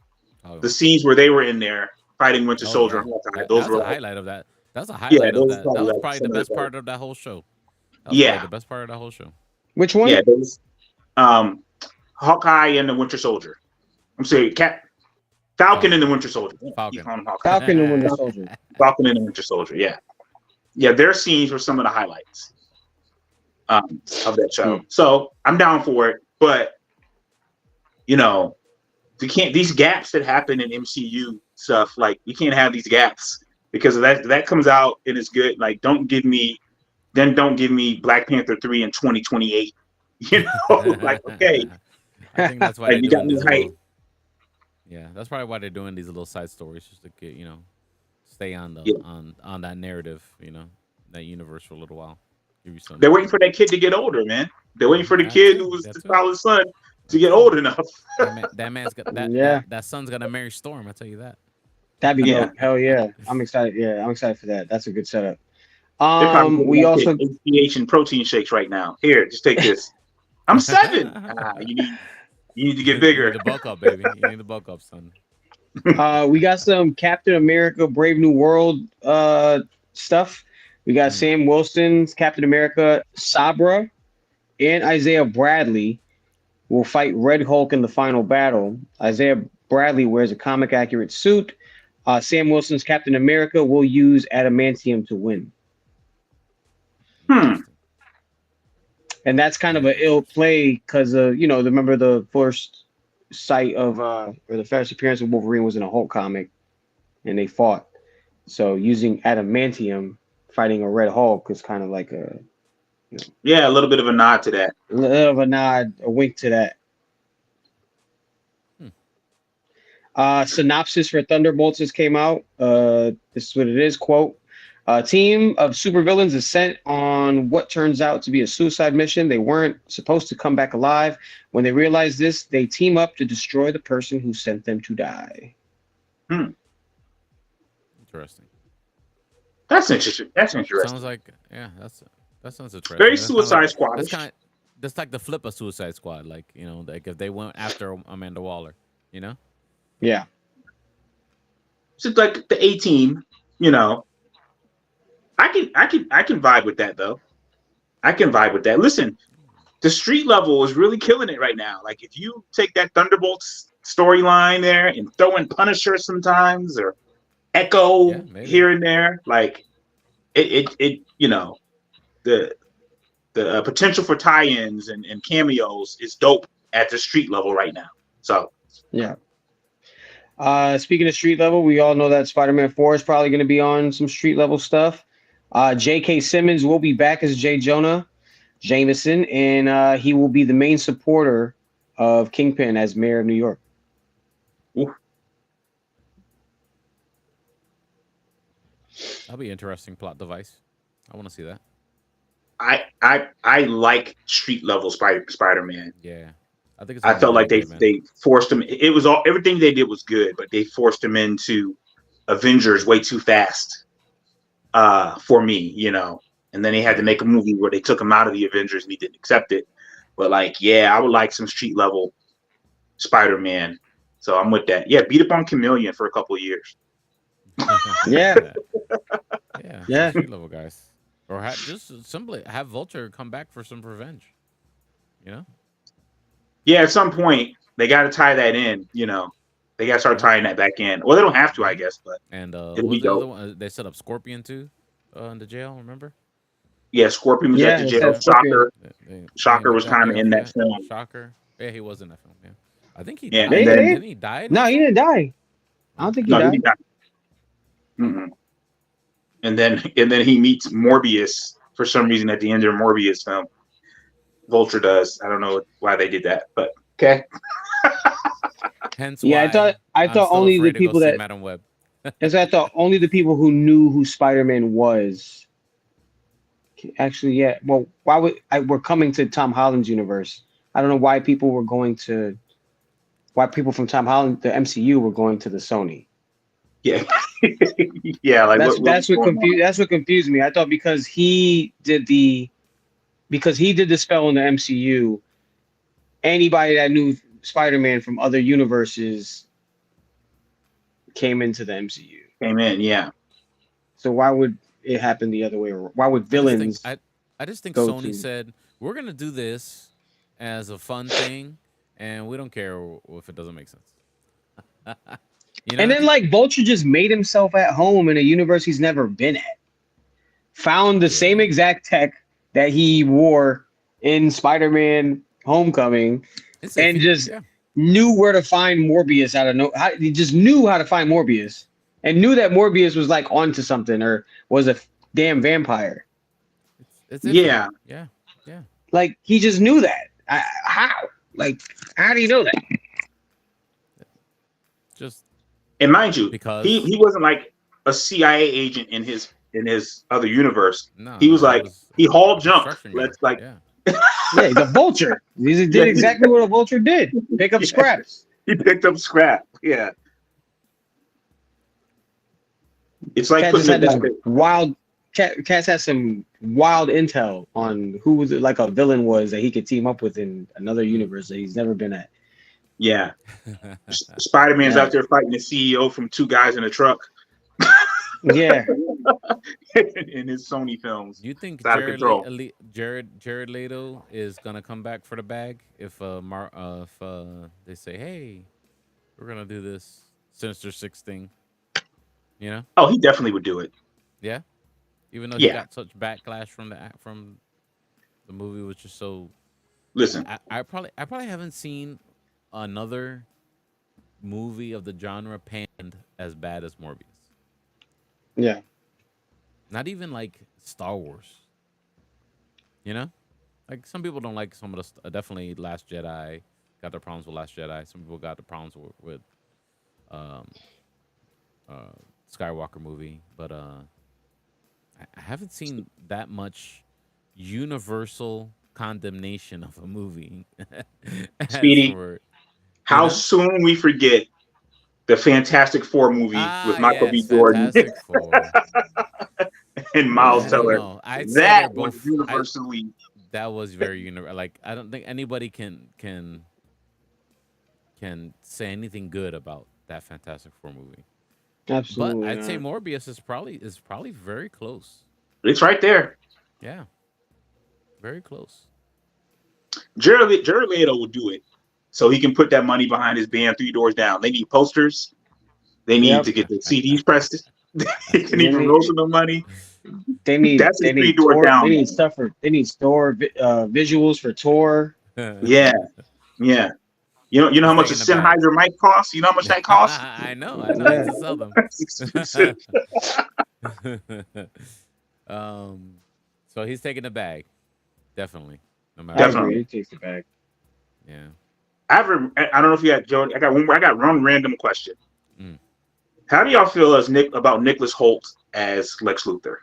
Oh,
The scenes where they were in there fighting Winter
oh
Soldier
yeah,
and Hawkeye.
that
Those
that's
were
a
like,
highlight of that. That's a
yeah,
highlight of
those were
that. That
probably
was
like
probably
some
the
of the
best
better.
part of that whole show. That was probably
Yeah,
the best part of that whole show.
Which one?
yeah, those Hawkeye and the Winter Soldier. I'm sorry, Falcon
Falcon.
and the Winter Soldier. Yeah, keep
Falcon.
calling him Hawkeye.
Falcon and Winter Soldier.
Falcon and the Winter Soldier. Yeah, yeah, their scenes were some of the highlights of that show.
Hmm.
So I'm down for it, but you know, we can't these gaps that happen in MCU stuff. Like we can't have these gaps because that comes out and it's good. Like don't give me Black Panther 3 in 2028. You know, like okay,
I think that's why
like
they're
you got
doing
me
these
hyped.
little. Yeah, that's probably why they're doing these little side stories just to get stay on the
Yeah.
on that narrative, that universe for a little while. Give you some.
They're waiting for that kid to get older, man. They're waiting for the
That
kid
too.
who was
That
the
too.
solid son to
That
get
too.
old enough.
That man's got that
Yeah,
that son's gonna marry Storm. I tell you that.
that'd be
Yeah,
dope. Hell yeah. I'm excited. Yeah, I'm excited for that. That's a good setup.
they're probably giving
We
that kid
also
HGH and protein shakes right now. Here, just take this. I'm 7. You need to get
You need
bigger.
to bulk up, baby. You need to bulk up, son.
we got some Captain America Brave New World stuff. We got
Mm.
Sam Wilson's Captain America Sabra and Isaiah Bradley will fight Red Hulk in the final battle. Isaiah Bradley wears a comic accurate suit. Sam Wilson's Captain America will use adamantium to win.
Hmm.
And that's kind of an
Very
ill
interesting.
play because remember the first sight of or the first appearance of Wolverine was in a Hulk comic and they fought. So using adamantium fighting a Red Hulk is kind of like
Yeah, a little bit of a nod to that.
little of a nod, a wink to that.
Hmm.
Synopsis for Thunderbolts just came out. This is what it is. Quote, a team of supervillains is sent on what turns out to be a suicide mission. They weren't supposed to come back alive. When they realize this, they team up to destroy the person who sent them to die.
Hmm.
Interesting.
That's interesting. That's interesting.
Sounds like that sounds interesting.
Very
That's kind of
Suicide
like
Squad-ish.
that's like the flip of Suicide Squad. Like like if they went after Amanda Waller, you know.
Yeah.
It's just like the A team, you know. I can vibe with that though. I can vibe with that. Listen, the street level is really killing it right now. Like if you take that Thunderbolts storyline there and throw in Punisher sometimes or
Yeah,
Echo
maybe.
here and there, like it the potential for tie-ins and cameos is dope at the street level right now. So
Yeah. Speaking of street level, we all know that Spider-Man 4 is probably going to be on some street level stuff. J.K. Simmons will be back as J. Jonah Jameson, and he will be the main supporter of Kingpin as mayor of New York.
oof,
That'll be an interesting plot device. I want to see that.
I like street level Spider-Man.
Yeah, I think it's
I
gonna be
felt
really
like
good, man.
they forced him. It was all everything they did was good, but they forced him into Avengers way too fast for me, you know. And then they had to
Yeah.
make a movie where they took him out of the Avengers and he didn't accept it. But like, yeah, I would like some street level Spider-Man. So I'm with that. Yeah, beat up on Chameleon for a couple of years.
Yeah,
Yeah, some
yeah,
street level guys, or just simply have Vulture come back for some revenge. You know?
Yeah, at some point they got to tie that in. You know, they got to start
Yeah.
tying that back in. Well, they don't have to, I
Hmm.
guess, but
And
it'll
what
be
was the other
dope.
one? They set up Scorpion too, in the jail. Remember?
Yeah, Scorpion was at
Yeah,
the
it
jail.
says Scorpion.
Shocker
They
was
got
kind
me
of
off
in
of
that
that.
film.
Shocker. Yeah, he was in that film. Yeah, I think he
Yeah,
died.
and then
Didn't he die in
No,
that
he
film?
didn't die. I
Oh,
don't think he
no, he
died.
did not. Mm-mm. And then he meets Morbius for some reason at the end of the Morbius film. Vulture does. I don't know why they did that, but okay.
hence
Yeah,
why
I
I'm
thought
still
only the
afraid to go
people
see
that
Madam Web.
as I thought only the people who knew who Spider-Man was. Actually, yeah. Well, we're coming to Tom Holland's universe. I don't know why people were going to why people from Tom Holland, the MCU, were going to the Sony.
Yeah, yeah. Like what's going on?
That's what confused me. I thought because he did the spell in the MCU, anybody that knew Spider-Man from other universes came into the MCU.
Came in, yeah.
So why would it happen the other way around? Why would
I just think
villains
I just think
go
Sony
to?
said we're gonna do this as a fun thing, and we don't care if it doesn't make sense. You
And
know?
then like Vulture just made himself at home in a universe he's never been at. Found the same
Yeah.
exact tech that he wore in Spider-Man Homecoming
It's
and
iffy.
just
Yeah.
knew where to find Morbius out of no he just knew how to find Morbius and knew that Morbius was like onto something or was a damn vampire.
It's iffy.
Yeah.
Yeah. Yeah.
Like he just knew that. How? Like how do you know that?
Just
And mind you,
because
he wasn't like a CIA agent in his other universe.
no,
He was
he
like
was
he hauled
a
junk.
construction guy.
Let's like
Yeah.
Yeah, the Vulture. He
yeah,
did exactly what a Vulture did. Pick up
yeah,
scraps.
he picked up scrap. Yeah. It's like
Cat just
putting
had this
the
wild. Cats had some wild intel on who was like a villain was that he could team up with in another universe that he's never been at.
yeah. Spider-Man's
Yeah.
out there fighting the CEO from two guys in a truck
Yeah,
in his Sony films.
You think
It's out of control.
Jared Leto is gonna come back for the bag if they say, hey, we're gonna do this Sinister Six thing? You know?
Oh, he definitely would do it.
Yeah. Even though he
Yeah.
got such backlash from the movie, which is so.
Listen,
I probably haven't seen another movie of the genre panned as bad as Morbius.
yeah.
Not even like Star Wars. You know, like some people don't like some of the definitely Last Jedi got their problems with Last Jedi. Some people got the problems with um, Skywalker movie, but I haven't seen that much universal condemnation of a movie. as
Speedy,
for, you
how
know?
soon we forget the Fantastic Four movie with Michael B.
Yes,
Jordan
Fantastic Four.
and Miles
I don't
Teller.
know. I'd say
That
they're
was
both.
universally.
That was very like I don't think anybody can say anything good about that Fantastic Four movie. But
Absolutely.
I'd say
not.
Morbius is probably very close.
It's right there.
Yeah, very close.
Jared Leto will do it, so he can put that money behind his band Three Doors Down. They need posters. They need
Yep.
to get the CDs pressed. They need
They need
promotional money.
they need
That's his Three Doors
tour.
Down.
They need store visuals for tour.
Yeah, yeah. You know how
He's
much a
taking the bag.
Sennheiser mic costs? You know how much that costs?
I know.
Yeah.
To sell them.
It's expensive.
So he's taking the bag, definitely. No
I
matter.
Definitely.
agree. It takes it back.
Yeah.
I don't know if you got Joe. I got one random question.
Mm.
How do y'all feel about Nicholas Holt as Lex Luthor?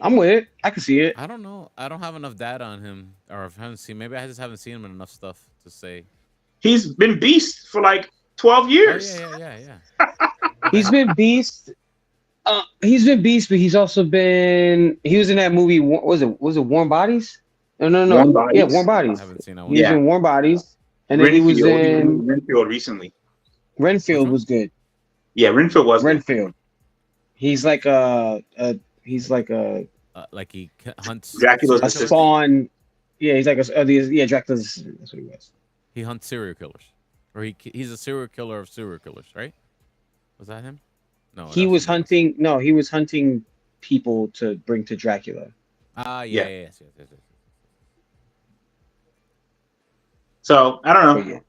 I'm with it. I can see it.
I don't know. I don't have enough data on him, or if I haven't seen. Maybe I just haven't seen him in enough stuff to say.
He's been Beast for like 12 years.
Oh yeah.
He's been Beast. He's been Beast, but he's also been. He was in that movie. Was it Warm Bodies? No.
Warm Bodies?
Yeah, Warm Bodies.
I haven't seen that
He
one.
was
Yeah.
in Warm Bodies, and then he was in
Renfield recently.
Renfield.
one?
Was good.
Yeah, Renfield was good.
Renfield. He's like a
Like he hunts
Dracula's
serial
a
killers?
spawn. Yeah, he's like Dracula's. That's what he was.
He hunts serial killers, or he's a serial killer of serial killers, right? Was that him? No,
He
that's
was
somebody else.
hunting. No, he was hunting people to bring to Dracula.
Ah,
Yeah.
yes.
So I don't
But
know.
yeah,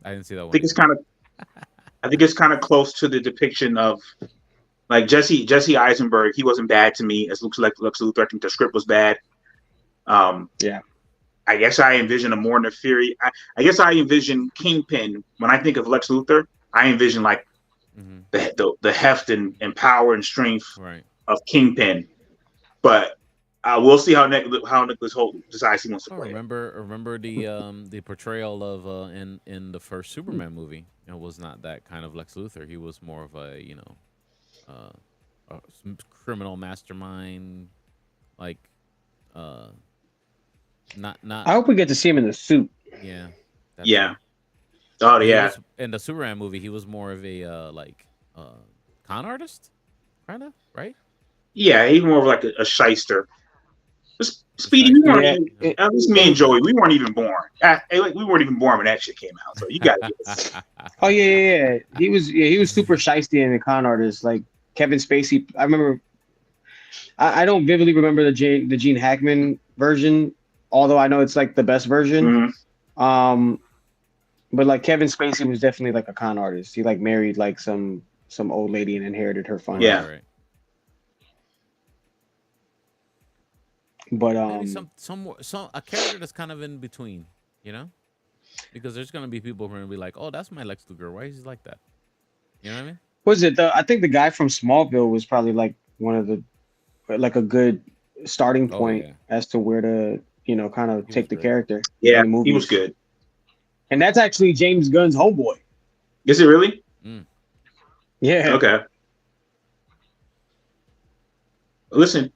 I didn't see that
I
one
think it's
either.
kind of I think it's kind of close to the depiction of like Jesse Eisenberg. He wasn't bad to me as Lex Luthor. I think the script was bad. Um,
yeah.
I guess I envision a more nefarious. I guess I envision Kingpin when I think of Lex Luthor. I envision like
Hmm.
the heft and power and strength
Right.
of Kingpin. But we'll see how Nicholas Holt decides he wants to
Oh,
play it.
remember the portrayal of in the first Superman movie. Was not that kind of Lex Luthor. He was more of a uh, some criminal mastermind, like uh, not
I hope we get to see him in the suit.
yeah, that
Yeah.
too.
Oh
But he
yeah.
was in the Superman movie. He was more of a con artist, kind of right.
Yeah. He's more of like a shyster.
A
Speedy, we
shyster,
weren't
Yeah,
even.
you know.
At least me and Joey, we weren't even born. We weren't even born when that shit came out. So you gotta give us.
oh yeah. He was super shisty and a con artist. Like Kevin Spacey. I remember. I don't vividly remember the Gene Hackman version, although I know it's like the best version.
Mhm.
Um, but like Kevin Spacey was definitely like a con artist. He like married like some old lady and inherited her
Right,
funds.
Yeah.
right.
But
Maybe some a character that's kind of in between, you know, because there's gonna be people who are gonna be like, oh, that's my Lex Luthor. Why is he like that? You know what I mean?
was it the? I think the guy from Smallville was probably like one of the like a good starting
Oh
point
yeah,
as to where to kind of
he was
take the
great.
character in
Yeah.
the
He was
movies.
good.
And that's actually James Gunn's homeboy.
Is it really?
Mm.
Yeah.
Okay. Listen,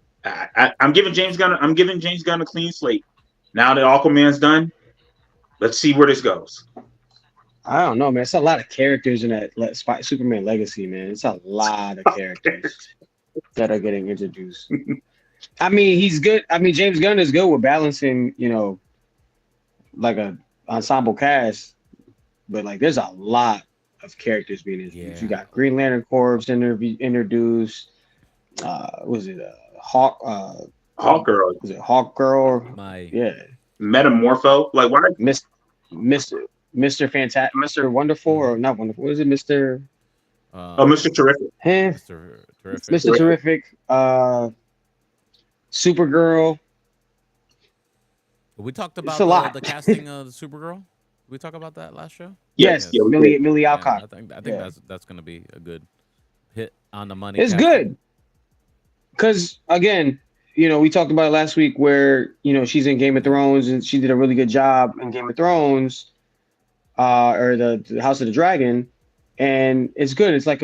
I'm giving James Gunn. I'm giving James Gunn a clean slate. Now that Aquaman's done, let's see where this goes.
I don't know, man. It's a lot of characters in that Superman Legacy, man. It's a lot of characters that are getting introduced. I mean, he's good. I mean, James Gunn is good with balancing, like a ensemble cast, but like there's a lot of characters being introduced. You
Yeah.
got Green Lantern Corps introduced. Was it Hawk?
Hawk Girl,
Was it Hawk Girl?
My
Yeah,
Metamorpho. Like why?
Miss Mister Fantastic, Mister Wonderful, or
Mhm.
not Wonderful? What is it, Mister?
Oh,
uh,
Mr. Terrific.
Mr. Terrific.
Mister
Terrific.
Terrific. Supergirl.
We talked
It's
about
a
the
lot.
casting of the Supergirl. Did we talk about that last show?
Yes. Yeah,
Yes,
Yes.
we did.
Millie
Yeah,
Alcott.
I think
Yeah,
that's gonna be a good hit on the money
it's
casting.
good because again, we talked about it last week where she's in Game of
Yeah.
Thrones and she did a really good job in Game of Thrones, or the House of the Dragon, and it's good. It's like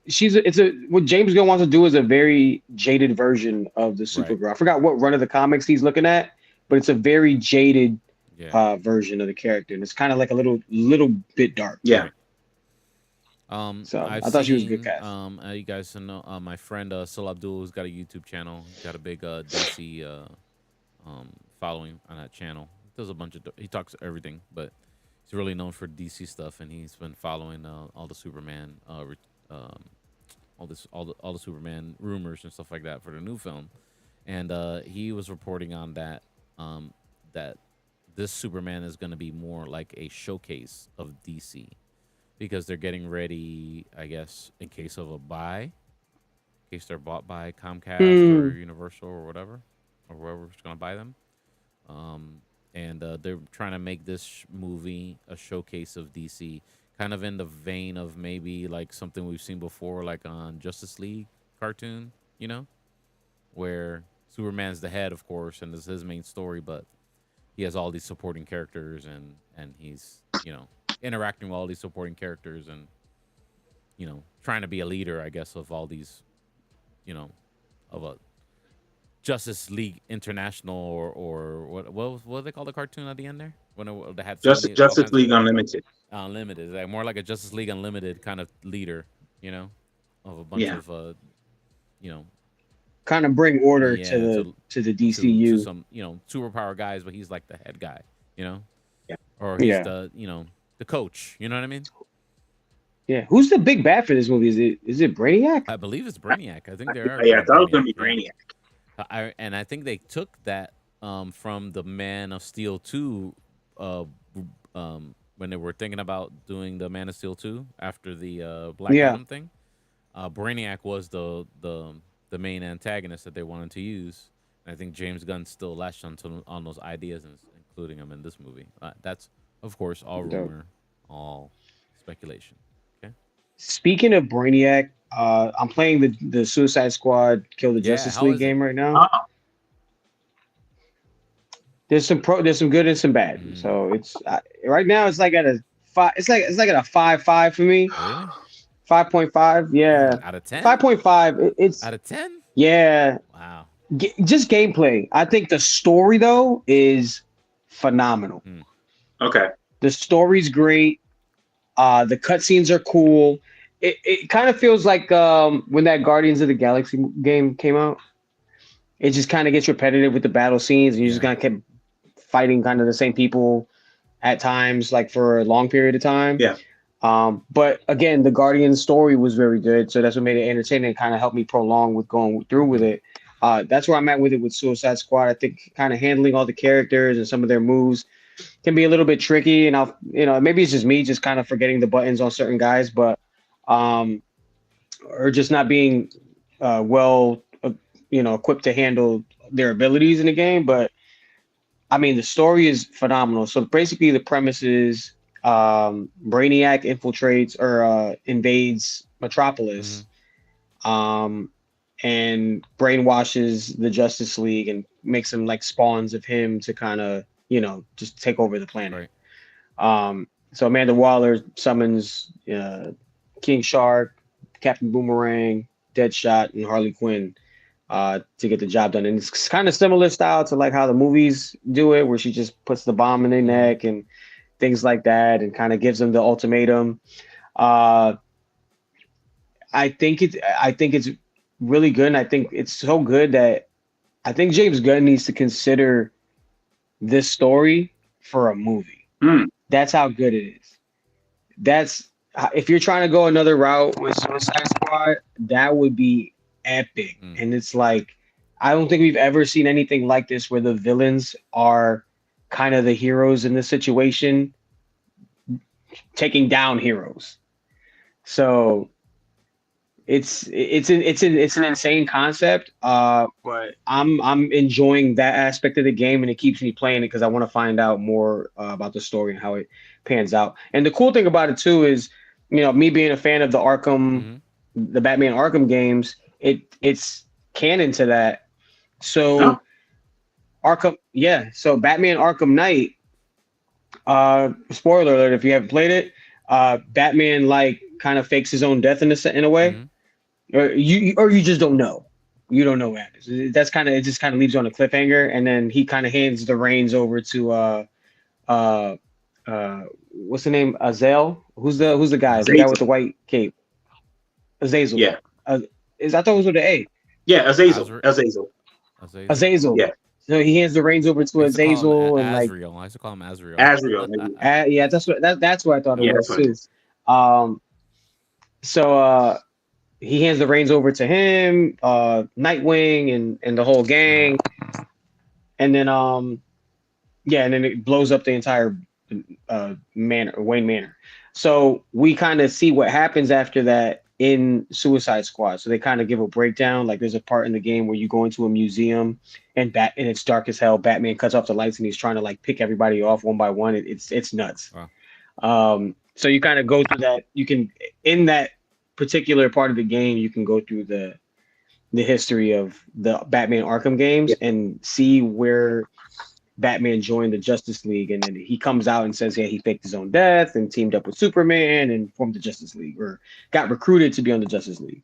it's a what James Gunn wants to do is a very jaded version of the
Right.
Supergirl. I forgot what run of the comics he's looking at, but it's a very jaded
Yeah.
version of the character, and it's kind of like a little bit dark.
Yeah.
Right.
So
I've
I thought she was a good
seen
cast.
you guys know my friend Sil Abdul, who's got a YouTube channel. He's got a big DC following on that channel. He does a bunch of he talks everything, but he's really known for DC stuff, and he's been following all the Superman all the Superman rumors and stuff like that for the new film. And he was reporting on that this Superman is going to be more like a showcase of DC because they're getting ready, I guess, in case of a buy, in case they're bought by Comcast or
Hmm.
Universal or whatever, or whoever's going to buy them. And they're trying to make this movie a showcase of DC, kind of in the vein of maybe like something we've seen before, like on Justice League cartoon, where Superman's the head, of course, and this is his main story, but he has all these supporting characters, and he's interacting with all these supporting characters, and trying to be a leader, I guess, of all these, of a Justice League International or what do they call the cartoon at the end there when they had so many all
Justice
kinds of
League Unlimited.
unlimited, like more like a Justice League Unlimited kind of leader, of a bunch
Yeah.
of you know
Kind of bring order
yeah
to the
to
DCU.
some superpower guys, but he's like the head guy,
Yeah.
or he's
Yeah,
the coach. You know what I mean?
yeah. Who's the big bad for this movie? Is it Brainiac?
I believe it's Brainiac. I think they are
Yeah,
going
I
with
thought it was gonna
Brainiac.
be
Yeah.
Brainiac.
I think they took that from the Man of Steel 2 uh, when they were thinking about doing the Man of Steel 2 after the Black
Yeah.
Adam thing. Brainiac was the main antagonist that they wanted to use. And I think James Gunn still latched on those ideas, and including him in this movie. That's of course all
Dope.
rumor, all speculation. Okay.
Speaking of Brainiac, I'm playing the Suicide Squad Kill the
Yeah.
Justice
How
League
is it?
game right now.
Oh,
There's some good and some bad.
Mm.
So it's right now it's like at a five. It's like at a 5.5 for me.
Oh, really?
5.5. Yeah,
Out of 10?
5.5. It's
Out of 10?
yeah.
Wow.
Just gameplay. I think the story though is phenomenal.
Mm.
okay.
The story's great. The cutscenes are cool. It kind of feels like when that Guardians of the Galaxy game came out. It just kind of gets repetitive with the battle scenes, and you just
Yeah.
kind of kept fighting kind of the same people at times, like for a long period of time.
Yeah.
But again, the Guardian story was very good, so that's what made it entertaining and kind of helped me prolong with going through with it. That's where I'm at with it with Suicide Squad. I think kind of handling all the characters and some of their moves can be a little bit tricky, and maybe it's just me just kind of forgetting the buttons on certain guys, but um, or just not being well, equipped to handle their abilities in the game. But I mean, the story is phenomenal. So basically, the premise is Brainiac infiltrates or invades Metropolis,
Mhm.
um, and brainwashes the Justice League and makes them like spawns of him to kind of just take over the planet.
Right.
So Amanda Waller summons King Shark, Captain Boomerang, Deadshot, and Harley Quinn to get the job done. And it's kind of similar style to like how the movies do it, where she just puts the bomb in their
Mhm.
neck and things like that, and kind of gives them the ultimatum. Uh, I think it's really good, and I think it's so good that I think James Gunn needs to consider this story for a movie.
Hmm.
That's how good it is. That's if you're trying to go another route with Suicide Squad, that would be epic.
Mm.
And it's like I don't think we've ever seen anything like this where the villains are kind of the heroes in this situation, taking down heroes. So it's an insane concept. But I'm enjoying that aspect of the game, and it keeps me playing it because I want to find out more about the story and how it pans out. And the cool thing about it too is, me being a fan of
Mhm.
the Batman Arkham games, it's canon to that.
Oh,
So Arkham, yeah. So Batman Arkham Knight. Spoiler alert if you haven't played it. Batman like kind of fakes his own death in a way,
Mhm.
or you just don't know. You don't know what happens. It just kind of leaves you on a cliffhanger, and then he kind of hands the reins over to uh what's the name? Azael? Who's the guy? The guy with
Azazel.
the white cape. Azazel.
Yeah.
Uh, I thought it was with an A.
Yeah. Azazel.
Azra-
Azazel.
Azazel.
Azazel.
Yeah.
So he hands the reins over
I
to
used to call him
Azazel, and like,
Azrael. I used to call him Azrael.
Azrael. Maybe.
yeah, that's what I thought it
Yeah. That's
was
what it
too.
is.
Um, so he hands the reins over to him, Nightwing, and the whole gang, and then yeah, and then it blows up the entire Wayne Manor. So we kind of see what happens after that in Suicide Squad. So they kind of give a breakdown. Like there's a part in the game where you go into a museum and it's dark as hell. Batman cuts off the lights and he's trying to like pick everybody off one by one. It's nuts.
Wow.
So you kind of go through that. You can in that particular part of the game, you can go through the history of the Batman Arkham games
Yeah.
and see where Batman joined the Justice League, and then he comes out and says, yeah, he faked his own death and teamed up with Superman and formed the Justice League, or got recruited to be on the Justice League.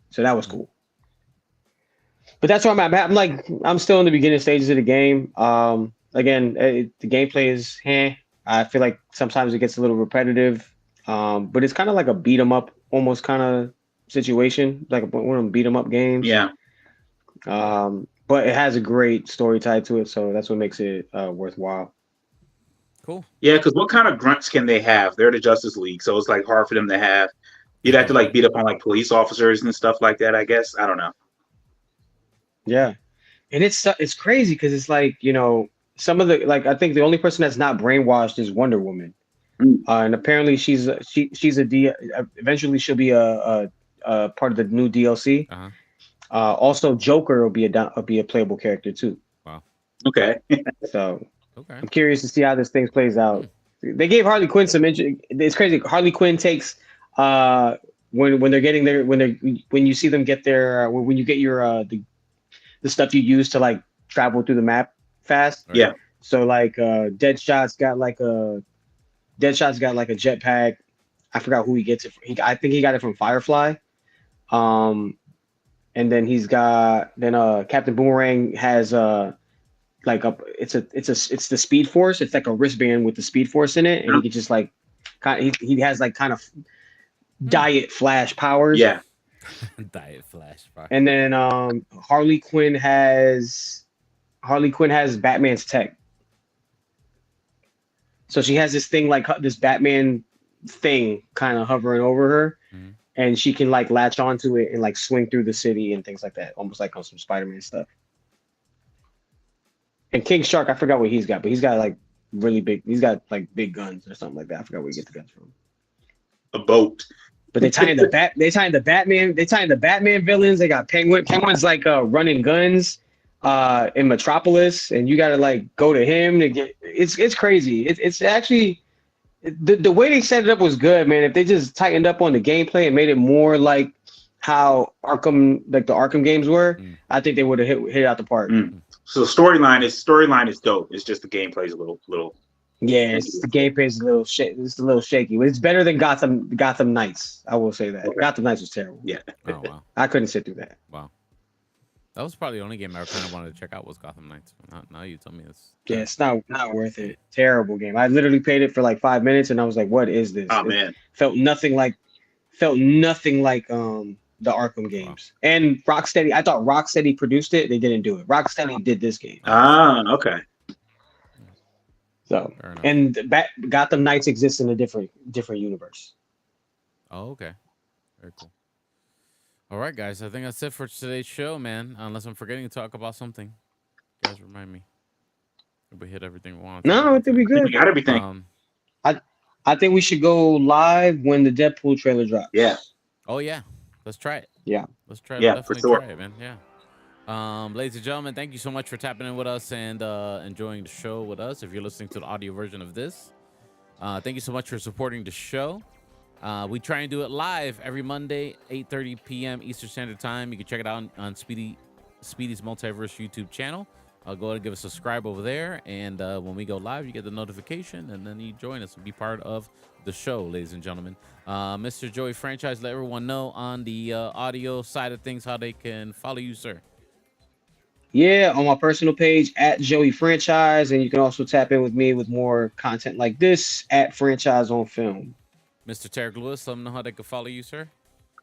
So that was cool. But that's where I'm at. I'm still in the beginning stages of the game. Again, the gameplay is, I feel like sometimes it gets a little repetitive, but it's kind of like a beat 'em up almost kind of situation, like one of them beat 'em up games.
Yeah.
But it has a great story tied to it, so that's what makes it worthwhile.
Cool.
Yeah. Because what kind of grunts can they have? They're the Justice League, so it's like hard for them to have. You'd have to like beat up on like police officers and stuff like that. I guess. I don't know.
Yeah. and it's crazy because it's like, you know, some of the, like, I think the only person that's not brainwashed is Wonder Woman. And apparently she's eventually she'll be a part of the new DLC. Also, Joker will be a playable character too.
Wow.
Okay.
So
okay,
I'm curious to see how this thing plays out. They gave Harley Quinn some. It's crazy. Harley Quinn takes when they're getting their when you see them get their when you get your the stuff you use to like travel through the map fast.
Right.
Yeah.
So like Deadshot's got like a jetpack. I forgot who he gets it from. I think he got it from Firefly. And then Captain Boomerang has it's the Speed Force. It's like a wristband with the Speed Force in it, and he can just like he has like kind of Diet Flash powers.
Yeah.
Diet Flash.
And then Harley Quinn has Batman's tech. So she has this thing like this Batman thing kind of hovering over her, and she can like latch onto it and like swing through the city and things like that, almost like on some Spider-Man stuff. And King Shark, I forgot what he's got, but he's got like really big. He's got like big guns or something like that. I forgot where he gets the guns from.
A boat.
But they tie in the Batman villains. They got Penguin. Penguin's like running guns in Metropolis, and you gotta like go to him to get. It's crazy. It's actually the way they set it up was good, man. If they just tightened up on the gameplay and made it more like how the Arkham games were, I think they would have hit it out the park.
So the storyline is dope. It's just the gameplay's a little.
Yeah, the gameplay's a little shaky, but it's better than Gotham Knights. I will say that. Okay. Gotham Knights was terrible.
Yeah.
Oh wow.
I couldn't sit through that.
Wow. That was probably the only game I kind of wanted to check out was Gotham Knights. Now you tell me this.
Yeah, it's not worth it. Terrible game. I literally played it for like 5 minutes, and I was like, "What is this?"
Oh man,
felt nothing like the Arkham games. Wow. And Rocksteady. I thought Rocksteady produced it. They didn't do it. Rocksteady did this game.
Okay.
So and Gotham Knights exists in a different universe.
Oh, okay. Very cool. All right, guys. I think that's it for today's show, man. Unless I'm forgetting to talk about something. You guys remind me. We hit everything we want.
No, I think we good.
We got everything.
I think we should go live when the Deadpool trailer drops.
Yeah.
Oh yeah. Let's try it.
Yeah.
Let's try it.
Yeah,
definitely
for sure.
Try it, man. Yeah. Ladies and gentlemen, thank you so much for tapping in with us and enjoying the show with us. If you're listening to the audio version of this, thank you so much for supporting the show. We try and do it live every Monday, 8:30 p.m. Eastern Standard Time. You can check it out on Speedy's Multiverse YouTube channel. Go ahead and give us a subscribe over there. And when we go live, you get the notification, and then you join us and be part of the show, ladies and gentlemen. Mr. Joey Franchise, let everyone know on the audio side of things how they can follow you, sir.
Yeah, on my personal page at Joey Franchise, and you can also tap in with me with more content like this at Franchise on Film.
Mr. Tarek Lewis, let them know how they can follow you, sir.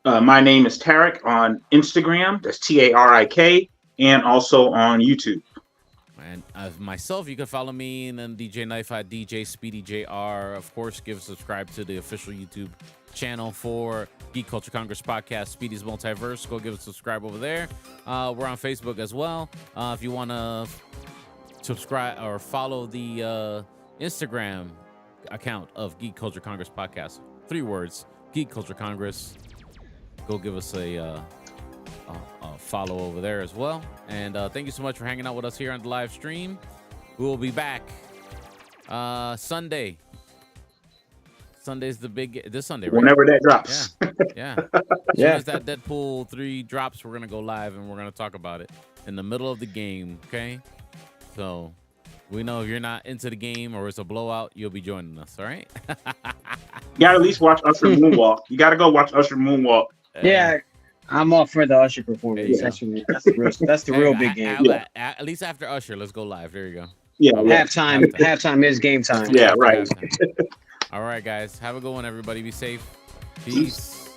My name is Tarek on Instagram. That's Tarik, and also on YouTube.
And myself, you can follow me and then DJ Knife at DJ Speedy JR. Of course, subscribe to the official YouTube channel for Geek Culture Congress podcast, Speedy's Multiverse. Go give us a subscribe over there. We're on Facebook as well. If you want to subscribe or follow the Instagram account of Geek Culture Congress podcast, 3 words, Geek Culture Congress. Go give us a follow over there as well. And thank you so much for hanging out with us here on the live stream. We will be back Sunday. Sunday's this Sunday, right?
Whenever that drops.
Yeah. As soon as that Deadpool 3 drops, we're going to go live and we're going to talk about it in the middle of the game, okay? So we know if you're not into the game or it's a blowout, you'll be joining us, all right?
You got to at least watch Usher Moonwalk. You got to go watch Usher Moonwalk.
Yeah. I'm all for the Usher performance. That's the real big game.
At least after Usher, let's go live. There you go.
Yeah.
Halftime is game time.
Yeah, right.
All right, guys. Have a good one, everybody. Be safe. Peace.